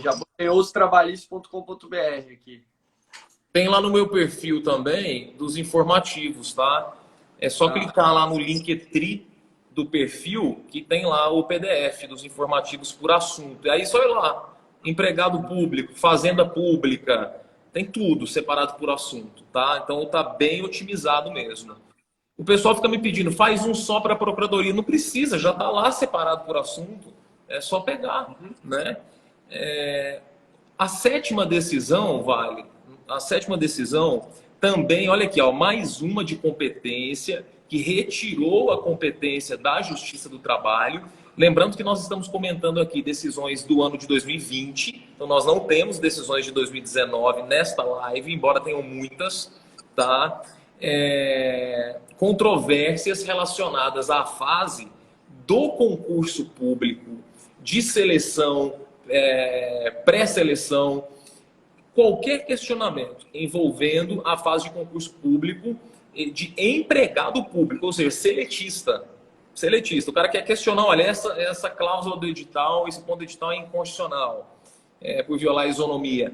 Já botei ostrabalhistas.com.br aqui.
Tem lá no meu perfil também dos informativos, tá? É só clicar lá no Linktree do perfil, que tem lá o PDF dos informativos por assunto. E aí só ir lá, empregado público, fazenda pública, tem tudo separado por assunto, tá? Então tá bem otimizado mesmo. O pessoal fica me pedindo, faz um só para a procuradoria. Não precisa, já tá lá separado por assunto, é só pegar, né? A sétima decisão, a sétima decisão também, olha aqui, ó, mais uma de competência, que retirou a competência da Justiça do Trabalho. Lembrando que nós estamos comentando aqui decisões do ano de 2020, então nós não temos decisões de 2019 nesta live, embora tenham muitas, tá? Controvérsias relacionadas à fase do concurso público, de seleção, pré-seleção, qualquer questionamento envolvendo a fase de concurso público de empregado público, ou seja, seletista. O cara quer questionar, olha, essa cláusula do edital, esse ponto do edital é inconstitucional, por violar a isonomia.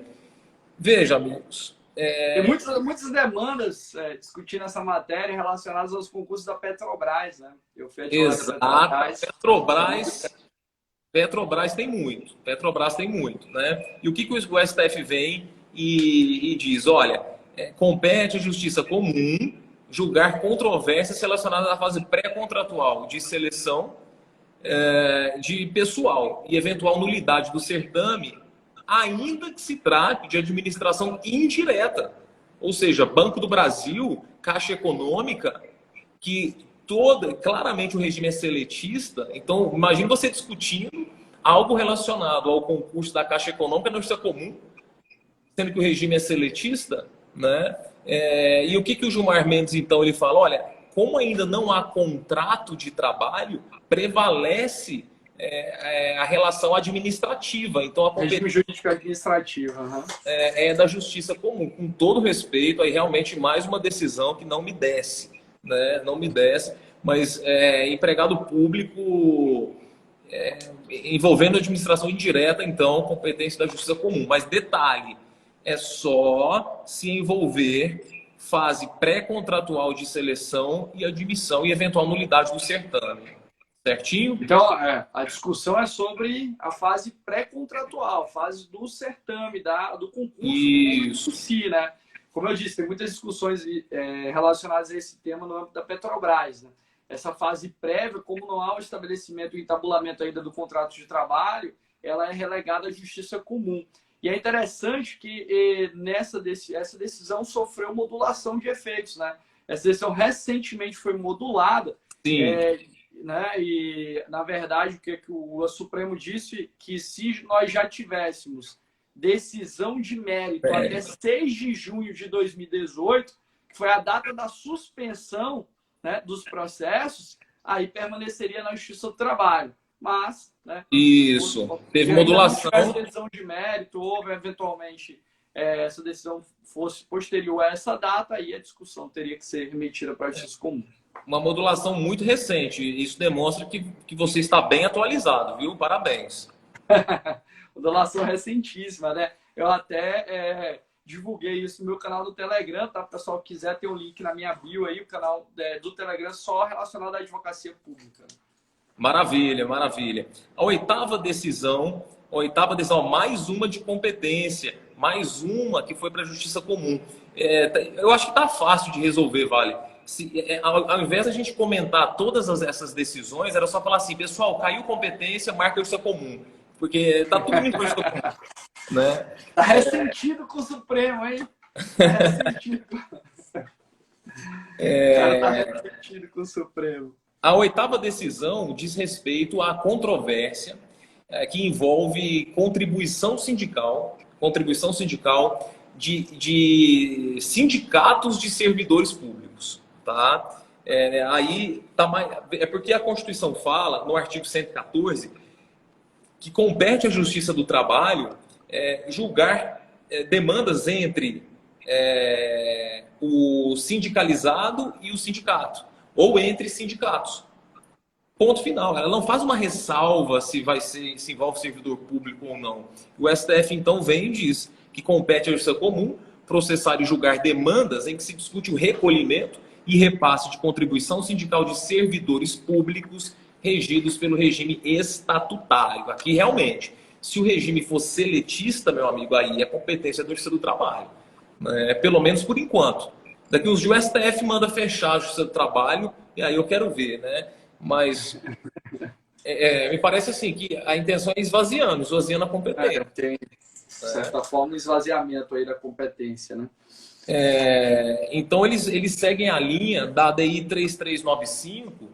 Veja, amigos...
Tem muitas demandas discutindo essa matéria relacionadas aos concursos da Petrobras, né? Eu fui
Petrobras tem muito. Né? E o que o STF vem e diz? Olha, compete à justiça comum julgar controvérsias relacionadas à fase pré-contratual de seleção de pessoal e eventual nulidade do certame, ainda que se trate de administração indireta. Ou seja, Banco do Brasil, Caixa Econômica, que claramente o regime é seletista. Então, imagine você discutindo algo relacionado ao concurso da Caixa Econômica na justiça comum, sendo que o regime é seletista, né? E o que o Gilmar Mendes, então, ele fala? Olha, como ainda não há contrato de trabalho, prevalece a relação administrativa. Então, a
Regime
competência
jurídico administrativo. Uhum.
é da justiça comum. Com todo respeito, aí realmente mais uma decisão que não me desce, né? Não me desce, mas empregado público envolvendo administração indireta, então, competência da justiça comum. Mas detalhe, é só se envolver fase pré-contratual de seleção e admissão e eventual nulidade do certame. Certinho?
Então, a discussão é sobre a fase pré-contratual, fase do certame, do concurso em si, né? Como eu disse, tem muitas discussões relacionadas a esse tema no âmbito da Petrobras, né? Essa fase prévia, como não há o estabelecimento e entabulamento ainda do contrato de trabalho, ela é relegada à justiça comum. E é interessante que essa decisão sofreu modulação de efeitos, né? Essa decisão recentemente foi modulada.
Sim.
Né? E, na verdade, o que o Supremo disse que se nós já tivéssemos decisão de mérito até 6 de junho de 2018, que foi a data da suspensão, né, dos processos, aí permaneceria na Justiça do Trabalho. Mas, né,
teve modulação.
Se a decisão de mérito, ou eventualmente essa decisão fosse posterior a essa data, aí a discussão teria que ser remetida para a Justiça Comum.
Uma modulação muito recente. Isso demonstra que você está bem atualizado, viu? Parabéns.
Modulação recentíssima, né? Eu até divulguei isso no meu canal do Telegram, tá? O pessoal que quiser ter o link na minha bio aí, o canal do Telegram só relacionado à advocacia pública.
Maravilha, maravilha. A oitava decisão, mais uma de competência, mais uma que foi para a Justiça Comum. Eu acho que está fácil de resolver, Vale. Ao invés de a gente comentar todas essas decisões, era só falar assim, pessoal, caiu competência, marca a Justiça Comum. Porque tá tudo muito Justiça Comum. Né?
Tá ressentido com o Supremo, hein? Tá ressentido. O cara tá ressentido com o Supremo.
A oitava decisão diz respeito à controvérsia que envolve contribuição sindical de sindicatos de servidores públicos. Tá? Porque a Constituição fala, no artigo 114, que compete à Justiça do Trabalho julgar demandas entre o sindicalizado e o sindicato, ou entre sindicatos. Ponto final. Ela não faz uma ressalva se envolve servidor público ou não. O STF, então, vem e diz que compete à Justiça Comum processar e julgar demandas em que se discute o recolhimento e repasse de contribuição sindical de servidores públicos regidos pelo regime estatutário. Aqui, realmente, se o regime for seletista, meu amigo, aí é competência da Justiça do Trabalho. Pelo menos por enquanto. Daqui uns dias o STF manda fechar a Justiça do Trabalho, e aí eu quero ver, né? Mas me parece assim que a intenção é esvaziando a competência.
Tem, de certa forma, um esvaziamento aí da competência, né?
Então, eles seguem a linha da ADI 3395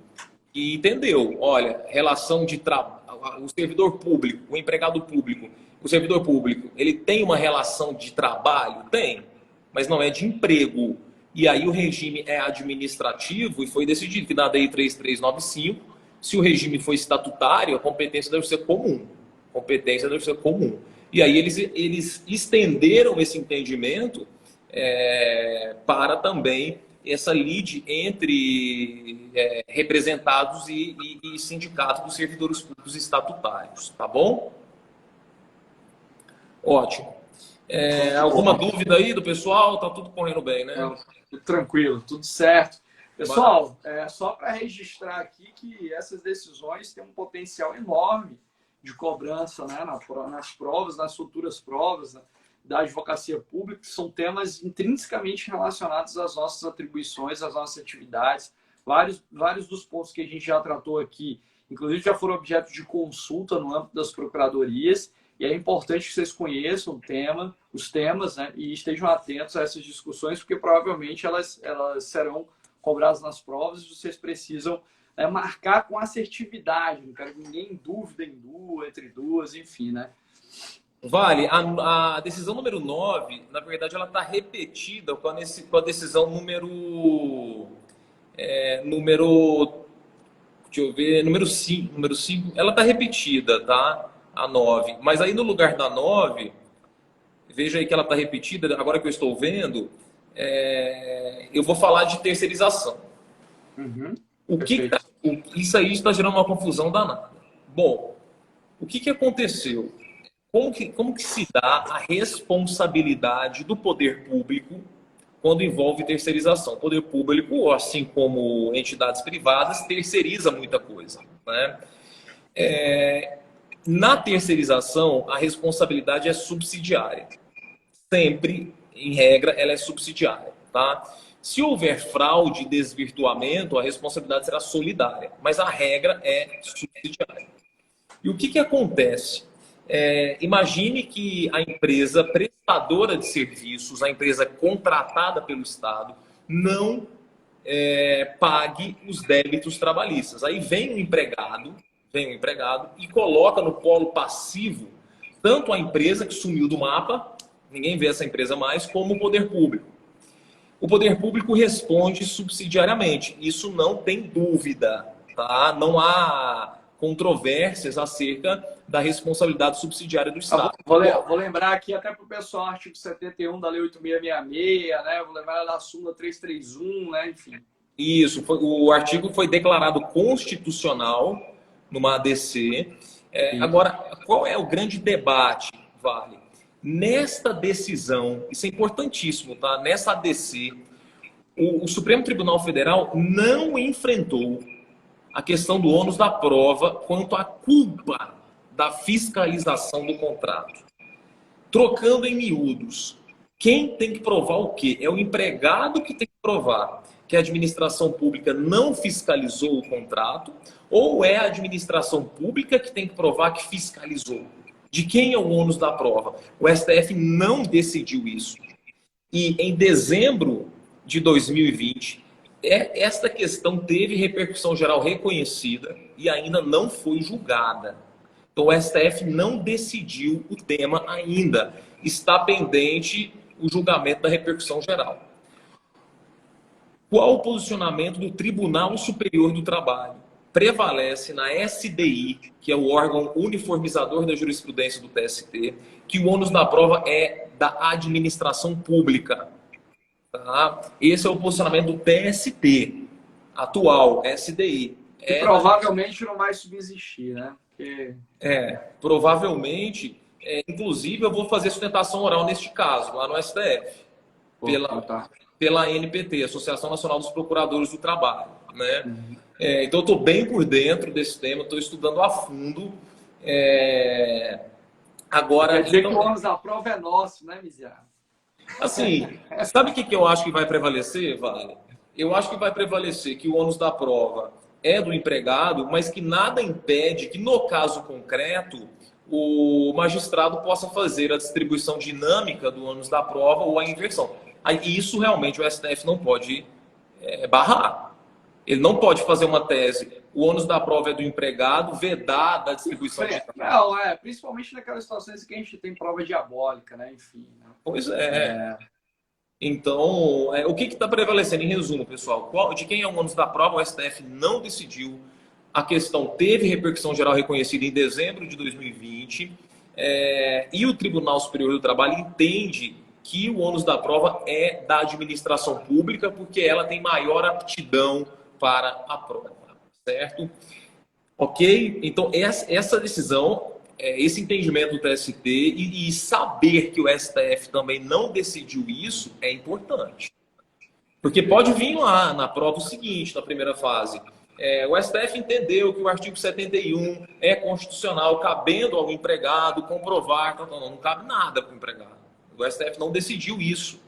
e entendeu, olha, relação de trabalho, o servidor público, o empregado público, o servidor público, ele tem uma relação de trabalho? Tem, mas não é de emprego. E aí o regime é administrativo e foi decidido que na ADI 3395, se o regime for estatutário, a competência deve ser comum. Competência deve ser comum. E aí eles estenderam esse entendimento para também essa lide entre representados e sindicatos dos servidores públicos estatutários. Tá bom? Ótimo. Alguma dúvida aí do pessoal? Tá tudo correndo bem, né?
Não, tudo tranquilo, tudo certo. Pessoal, só para registrar aqui que essas decisões têm um potencial enorme de cobrança, né, nas provas, nas futuras provas, né, da advocacia pública, que são temas intrinsecamente relacionados às nossas atribuições, às nossas atividades. Vários dos pontos que a gente já tratou aqui, inclusive já foram objeto de consulta no âmbito das procuradorias, e é importante que vocês conheçam os temas, né, e estejam atentos a essas discussões, porque provavelmente elas serão cobradas nas provas e vocês precisam marcar com assertividade. Não quero que ninguém em dúvida entre duas, enfim, né?
Vale, a decisão número 9, na verdade, ela está repetida com a decisão número Deixa eu ver, número 5, ela está repetida, tá? A 9. Mas aí no lugar da 9, veja aí que ela está repetida, agora que eu estou vendo, eu vou falar de terceirização.
Uhum.
Tá, isso aí está gerando uma confusão danada. Bom, o que aconteceu? Como que se dá a responsabilidade do poder público quando envolve terceirização? O poder público, assim como entidades privadas, terceiriza muita coisa, né? Na terceirização, a responsabilidade é subsidiária. Sempre, em regra, ela é subsidiária, tá? Se houver fraude e desvirtuamento, a responsabilidade será solidária, mas a regra é subsidiária. E o que acontece? Imagine que a empresa prestadora de serviços, a empresa contratada pelo Estado, não pague os débitos trabalhistas. Aí vem o empregado e coloca no polo passivo tanto a empresa que sumiu do mapa, ninguém vê essa empresa mais, como o poder público. O poder público responde subsidiariamente, isso não tem dúvida, tá? Não há controvérsias acerca da responsabilidade subsidiária do Estado.
Vou lembrar aqui até para o pessoal, artigo 71 da Lei 8666, né? Vou lembrar da súmula 331, né? Enfim.
Isso, o artigo foi declarado constitucional numa ADC. Agora, qual é o grande debate, Vale? Nesta decisão, isso é importantíssimo, tá? Nessa ADC, o Supremo Tribunal Federal não enfrentou a questão do ônus da prova quanto à culpa da fiscalização do contrato. Trocando em miúdos, quem tem que provar o quê? É o empregado que tem que provar que a administração pública não fiscalizou o contrato, ou é a administração pública que tem que provar que fiscalizou? De quem é o ônus da prova? O STF não decidiu isso. E em dezembro de 2020, esta questão teve repercussão geral reconhecida e ainda não foi julgada. Então o STF não decidiu o tema ainda. Está pendente o julgamento da repercussão geral. Qual o posicionamento do Tribunal Superior do Trabalho? Prevalece na SDI, que é o órgão uniformizador da jurisprudência do TST, que o ônus da prova é da administração pública. Tá? Esse é o posicionamento do TST, atual, SDI.
E provavelmente não vai subsistir, né? Porque...
provavelmente. Inclusive, eu vou fazer sustentação oral neste caso, lá no STF, pela ANPT, Associação Nacional dos Procuradores do Trabalho, né? Uhum. Então, eu estou bem por dentro desse tema, estou estudando a fundo. Agora,
quer dizer que o ônus da prova é nosso, né, Miziar?
Assim, sabe o que eu acho que vai prevalecer, Vale? Eu acho que vai prevalecer que o ônus da prova é do empregado, mas que nada impede que, no caso concreto, o magistrado possa fazer a distribuição dinâmica do ônus da prova ou a inversão. Aí, isso realmente o STF não pode barrar. Ele não pode fazer uma tese, o ônus da prova é do empregado, vedar da distribuição de
não, principalmente naquelas situações que a gente tem prova diabólica, né? Enfim. Né?
Pois é. Então, o que está prevalecendo? Em resumo, pessoal, de quem é o ônus da prova, o STF não decidiu. A questão teve repercussão geral reconhecida em dezembro de 2020 e o Tribunal Superior do Trabalho entende que o ônus da prova é da administração pública porque ela tem maior aptidão para a prova, certo? Ok? Então, essa decisão, esse entendimento do TST e saber que o STF também não decidiu isso é importante. Porque pode vir lá na prova o seguinte, na primeira fase, o STF entendeu que o artigo 71 é constitucional, cabendo ao empregado comprovar, não cabe nada para o empregado. O STF não decidiu isso.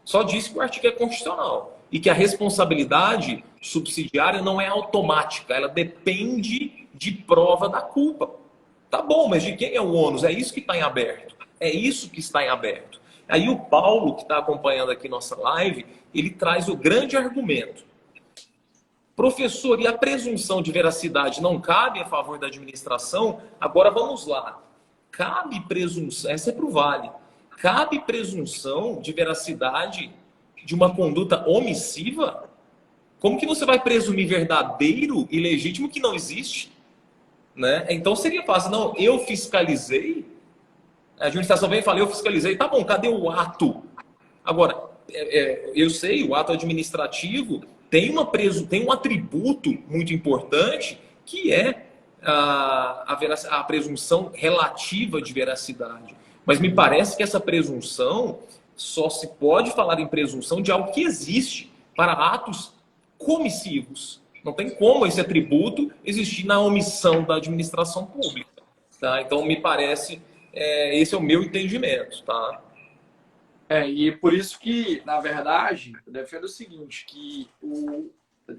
Só disse que o artigo é constitucional e que a responsabilidade subsidiária não é automática, ela depende de prova da culpa. Tá bom, mas de quem é o ônus? É isso que está em aberto. É isso que está em aberto. Aí o Paulo, que está acompanhando aqui nossa live, ele traz o grande argumento. Professor, e a presunção de veracidade não cabe a favor da administração? Agora vamos lá. Cabe presunção, essa é para o Vale. Cabe presunção de veracidade de uma conduta omissiva? como que você vai presumir verdadeiro e legítimo que não existe? Né? Então seria fácil, não, eu fiscalizei, a administração vem e fala, eu fiscalizei, tá bom, cadê o ato? Agora, eu sei, o ato administrativo tem um atributo muito importante que é a presunção relativa de veracidade. Mas me parece que essa presunção só se pode falar em presunção de algo que existe para atos comissivos. Não tem como esse atributo existir na omissão da administração pública. Tá? Então, me parece, esse é o meu entendimento. Tá?
E por isso que, na verdade, eu defendo o seguinte, que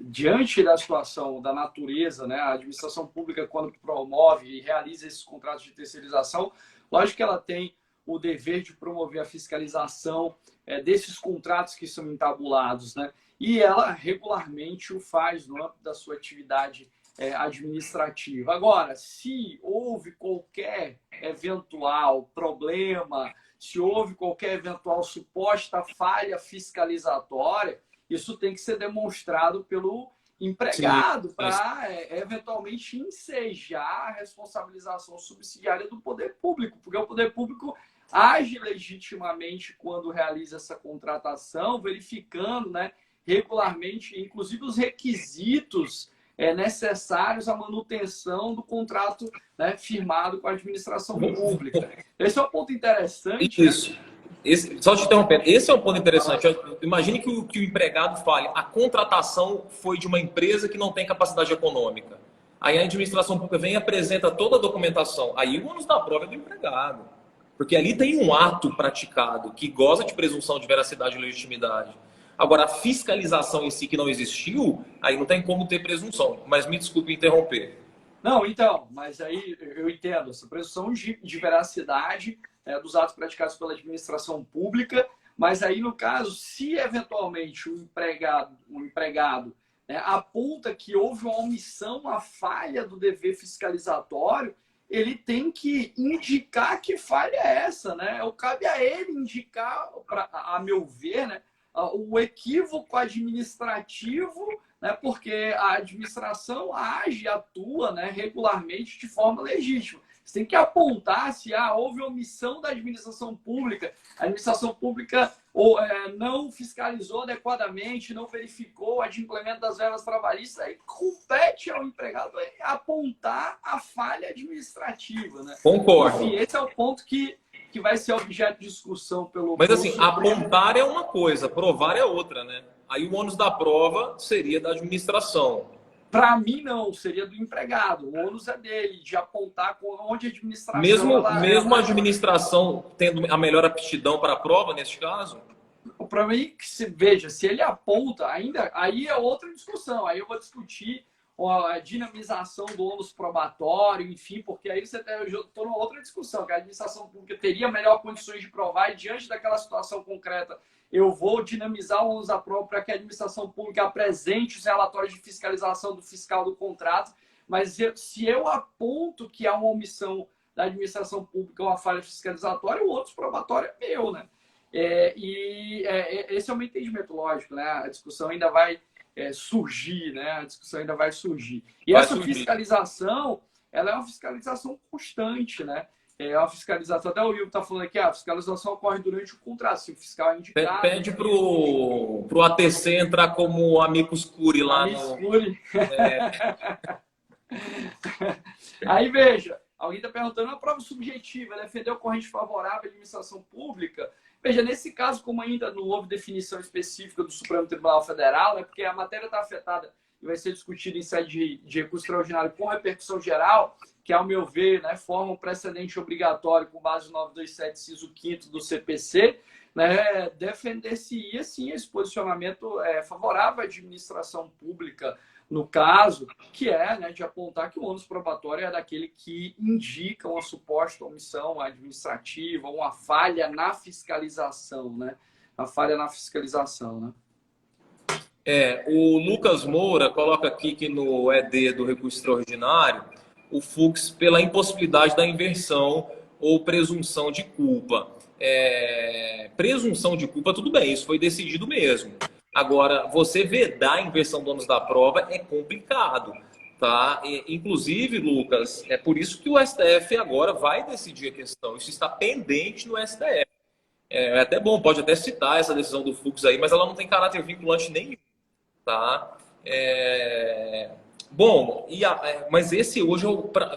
diante da situação da natureza, né, a administração pública, quando promove e realiza esses contratos de terceirização, lógico que ela tem o dever de promover a fiscalização desses contratos que são entabulados, né? E ela regularmente o faz no âmbito da sua atividade administrativa. Agora, se houve qualquer eventual problema, se houve qualquer eventual suposta falha fiscalizatória, isso tem que ser demonstrado pelo empregado para eventualmente ensejar a responsabilização subsidiária do poder público, porque o poder público age legitimamente quando realiza essa contratação, verificando, né, regularmente, inclusive os requisitos necessários à manutenção do contrato, né, firmado com a administração pública. Esse é um ponto interessante.
Isso. Né? Só te interrompendo, esse é um ponto interessante. Imagine que o empregado fale, a contratação foi de uma empresa que não tem capacidade econômica. Aí a administração pública vem e apresenta toda a documentação. Aí o ônus da prova é do empregado. Porque ali tem um ato praticado que goza de presunção de veracidade e legitimidade. Agora, a fiscalização em si que não existiu, aí não tem como ter presunção. Mas me desculpe interromper.
Não, então, mas aí eu entendo essa presunção de veracidade dos atos praticados pela administração pública, mas aí, no caso, se eventualmente o empregado né, aponta que houve uma omissão, uma falha do dever fiscalizatório, ele tem que indicar que falha é essa, né? Cabe a ele indicar, a meu ver, né, o equívoco administrativo, né, porque a administração age, atua, né, regularmente de forma legítima. Você tem que apontar se houve omissão da administração pública, a administração pública não fiscalizou adequadamente, não verificou o adimplemento das verbas trabalhistas, aí compete ao empregado apontar a falha administrativa. Né?
Concordo.
Enfim, esse é o ponto que vai ser objeto de discussão pelo...
Mas assim, apontar é uma coisa, provar é outra, né? Aí o ônus da prova seria da administração.
Para mim, não. Seria do empregado. O ônus é dele, de apontar onde a administração...
Mesmo a administração tendo a melhor aptidão para a prova, neste caso?
Para mim, veja, se ele aponta, aí é outra discussão. Aí eu vou discutir a dinamização do ônus probatório, enfim, porque aí eu estou numa outra discussão, que a administração pública teria melhor condições de provar e diante daquela situação concreta eu vou dinamizar o ônus da prova para que a administração pública apresente os relatórios de fiscalização do fiscal do contrato, mas se eu aponto que há uma omissão da administração pública ou uma falha fiscalizatória, o ônus probatório é meu, né? Esse é o meu entendimento lógico, né? A discussão ainda vai surgir, né? A discussão ainda vai surgir. E essa fiscalização, ela é uma fiscalização constante, né? É uma fiscalização, até o Will está falando aqui, a fiscalização ocorre durante o contrato, se o fiscal é indicado...
Pede pro ATC entrar como amicus curiae lá no...
Aí, veja, alguém está perguntando, uma prova subjetiva, defender o corrente favorável à administração pública. Veja, nesse caso, como ainda não houve definição específica do Supremo Tribunal Federal, né, porque a matéria está afetada e vai ser discutida em sede de recurso extraordinário com repercussão geral, que, ao meu ver, né, forma um precedente obrigatório com base no 927, inciso 5º do CPC, né, defender-se-ia, sim, esse posicionamento favorável à administração pública, no caso, que é, né, de apontar que o ônus probatório é daquele que indica uma suposta omissão administrativa, uma falha na fiscalização, né? A falha na fiscalização, né?
O Lucas Moura coloca aqui que no ED do recurso extraordinário, o Fux pela impossibilidade da inversão ou presunção de culpa. Presunção de culpa, tudo bem, isso foi decidido mesmo. Agora, você vedar a inversão do ônus da prova é complicado, tá? Inclusive, Lucas, é por isso que o STF agora vai decidir a questão. Isso está pendente no STF. É até bom, pode até citar essa decisão do Fux aí, mas ela não tem caráter vinculante nenhum, tá? Bom, mas esse hoje,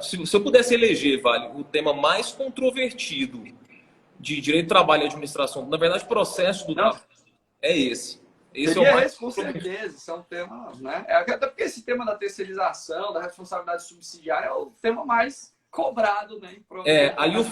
se eu pudesse eleger, Vale, o tema mais controvertido de direito do trabalho e administração, na verdade, processo do trabalho, é esse. Esse é o mais
com certeza, isso é um tema, né? Até porque esse tema da terceirização, da responsabilidade subsidiária é o tema mais cobrado, né?
Aí o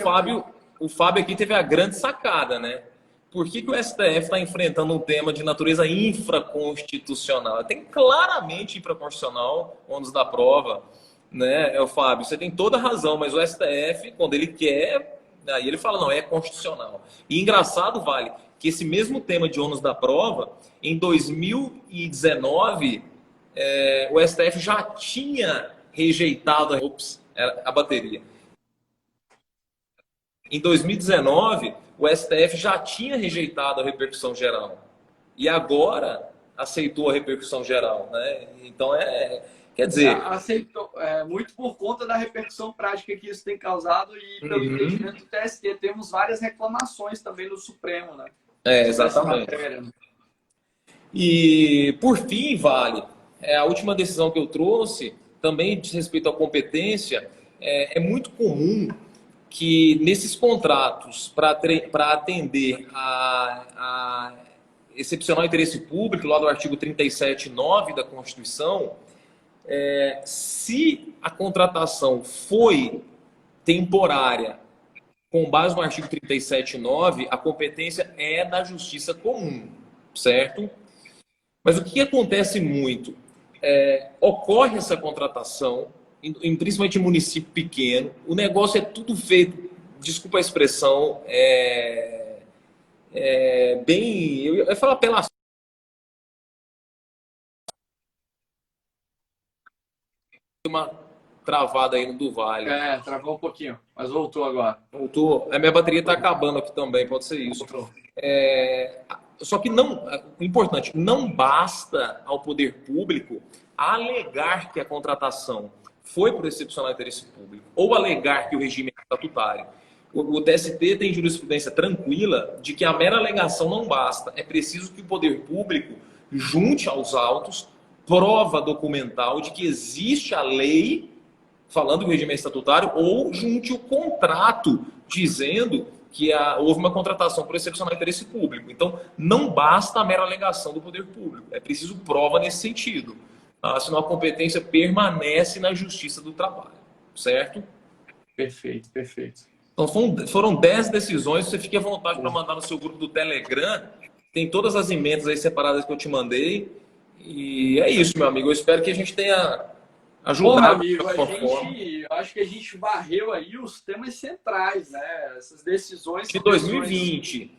Fábio aqui teve a grande sacada, né? Por que o STF está enfrentando um tema de natureza infraconstitucional? Tem claramente infraconstitucional, ônus da prova, né, Fábio? Você tem toda a razão, mas o STF, quando ele quer, aí ele fala, não, é constitucional. E engraçado, Vale, que esse mesmo tema de ônus da prova, em 2019, o STF já tinha rejeitado a bateria. Em 2019, o STF já tinha rejeitado a repercussão geral. E agora aceitou a repercussão geral, né? Então, quer dizer...
Aceitou, muito por conta da repercussão prática que isso tem causado e pelo entendimento do TST. Temos várias reclamações também no Supremo, né?
Exatamente. E, por fim, Vale, a última decisão que eu trouxe, também diz respeito à competência, é muito comum que nesses contratos, para atender a excepcional interesse público, lá do artigo 37.9 da Constituição, se a contratação foi temporária, com base no artigo 37.9, a competência é da Justiça Comum, certo? Mas o que acontece muito? Ocorre essa contratação, principalmente em município pequeno, o negócio é tudo feito, desculpa a expressão, bem... Eu ia falar pela... Uma travada aí no do Vale.
Travou um pouquinho, mas voltou agora.
Voltou. A minha bateria está acabando aqui também, pode ser isso. Só que não, o importante, não basta ao poder público alegar que a contratação foi por excepcional interesse público ou alegar que o regime é estatutário. O TST tem jurisprudência tranquila de que a mera alegação não basta. É preciso que o poder público junte aos autos prova documental de que existe a lei falando que o regime é estatutário ou junte o contrato dizendo que houve uma contratação por excepcional interesse público. Então, não basta a mera alegação do poder público. É preciso prova nesse sentido. Senão a competência permanece na Justiça do Trabalho. Certo?
Perfeito, perfeito.
Então, foram 10 decisões. Você fique à vontade para mandar no seu grupo do Telegram. Tem todas as emendas aí separadas que eu te mandei. E é isso, meu amigo. Eu espero que a gente tenha ajudado.
Bom, amigo, eu acho que a gente varreu aí os temas centrais, né? Essas decisões...
De 2020.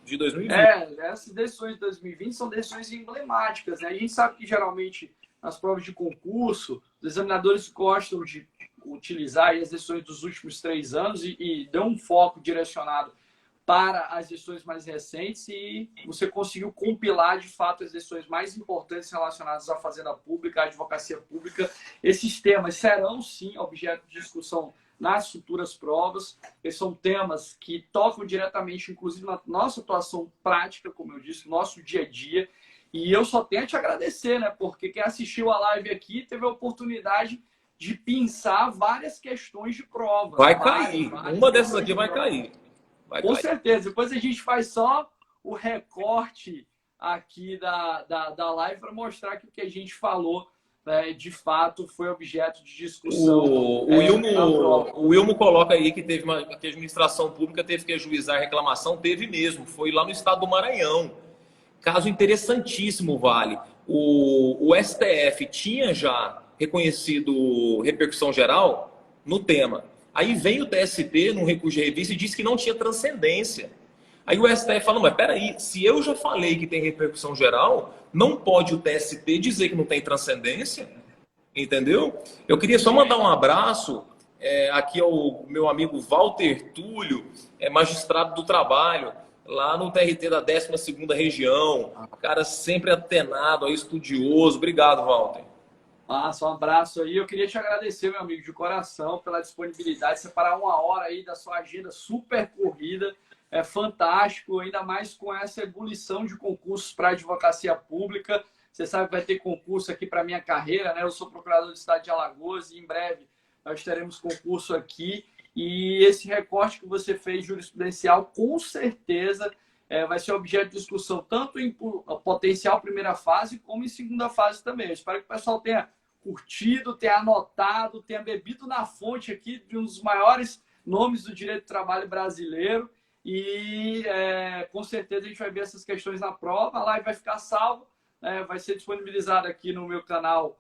Essas decisões de 2020 são decisões emblemáticas, né? A gente sabe que, geralmente, nas provas de concurso, os examinadores gostam de utilizar as decisões dos últimos 3 anos e dão um foco direcionado para as decisões mais recentes e você conseguiu compilar, de fato, as decisões mais importantes relacionadas à fazenda pública, à advocacia pública. Esses temas serão, sim, objeto de discussão nas futuras provas. Esses são temas que tocam diretamente, inclusive, na nossa atuação prática, como eu disse, no nosso dia a dia. E eu só tenho a te agradecer, né? Porque quem assistiu a live aqui teve a oportunidade de pensar várias questões de prova.
Vai cair. Uma dessas aqui vai cair.
Com certeza. Depois a gente faz só o recorte aqui da live para mostrar que o que a gente falou, né, de fato foi objeto de discussão.
O Wilmo coloca aí que que a administração pública teve que ajuizar a reclamação. Teve mesmo. Foi lá no estado do Maranhão. Caso interessantíssimo, Vale. O STF tinha já reconhecido repercussão geral no tema. Aí vem o TST, num recurso de revista, e disse que não tinha transcendência. Aí o STF fala, mas peraí, se eu já falei que tem repercussão geral, não pode o TST dizer que não tem transcendência? Entendeu? Eu queria só mandar um abraço aqui ao meu amigo Walter Túlio, magistrado do trabalho. lá no TRT da 12ª Região. Cara sempre antenado, aí, estudioso. Obrigado, Walter.
Massa, um abraço aí. Eu queria te agradecer, meu amigo, de coração, pela disponibilidade, separar uma hora aí da sua agenda super corrida. É fantástico, ainda mais com essa ebulição de concursos para advocacia pública. Você sabe que vai ter concurso aqui para minha carreira, né? Eu sou procurador do estado de Alagoas e em breve nós teremos concurso aqui. E esse recorte que você fez jurisprudencial, com certeza, vai ser objeto de discussão tanto em potencial primeira fase como em segunda fase também. Eu espero que o pessoal tenha curtido, tenha anotado, tenha bebido na fonte aqui de um dos maiores nomes do direito do trabalho brasileiro. E com certeza a gente vai ver essas questões na prova. A live vai ficar salva, vai ser disponibilizada aqui no meu canal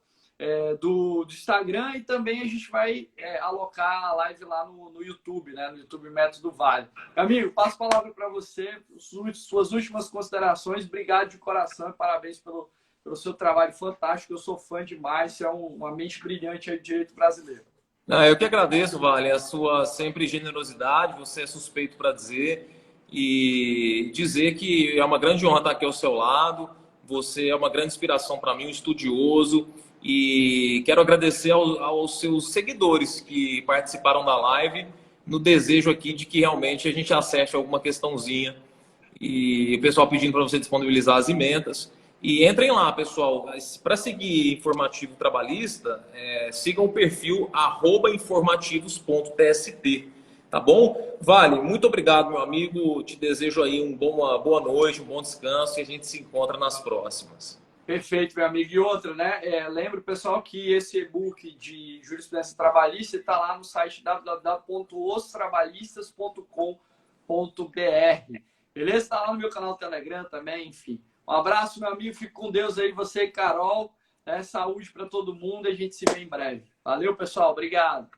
do Instagram, e também a gente vai alocar a live lá no YouTube, né? No YouTube Método Vale. Amigo, passo a palavra para você, suas últimas considerações. Obrigado de coração e parabéns pelo seu trabalho fantástico. Eu sou fã demais, você é uma mente brilhante aí de direito brasileiro.
Eu que agradeço, Vale, a sua sempre generosidade. Você é suspeito para dizer, e dizer que é uma grande honra estar aqui ao seu lado. Você é uma grande inspiração para mim, um estudioso. E quero agradecer aos seus seguidores que participaram da live, no desejo aqui de que realmente a gente acerte alguma questãozinha. E o pessoal pedindo para você disponibilizar as emendas. E entrem lá, pessoal. Para seguir Informativo Trabalhista, sigam o perfil @informativos.tst. Tá bom? Vale, muito obrigado, meu amigo. Te desejo aí uma boa noite, um bom descanso, e a gente se encontra nas próximas.
Perfeito, meu amigo. E outra, né? Lembro, pessoal, que esse e-book de jurisprudência trabalhista está lá no site www.ostrabalhistas.com.br. Beleza? Está lá no meu canal do Telegram também, enfim. Um abraço, meu amigo. Fique com Deus aí, você e Carol. Saúde para todo mundo, e a gente se vê em breve. Valeu, pessoal. Obrigado.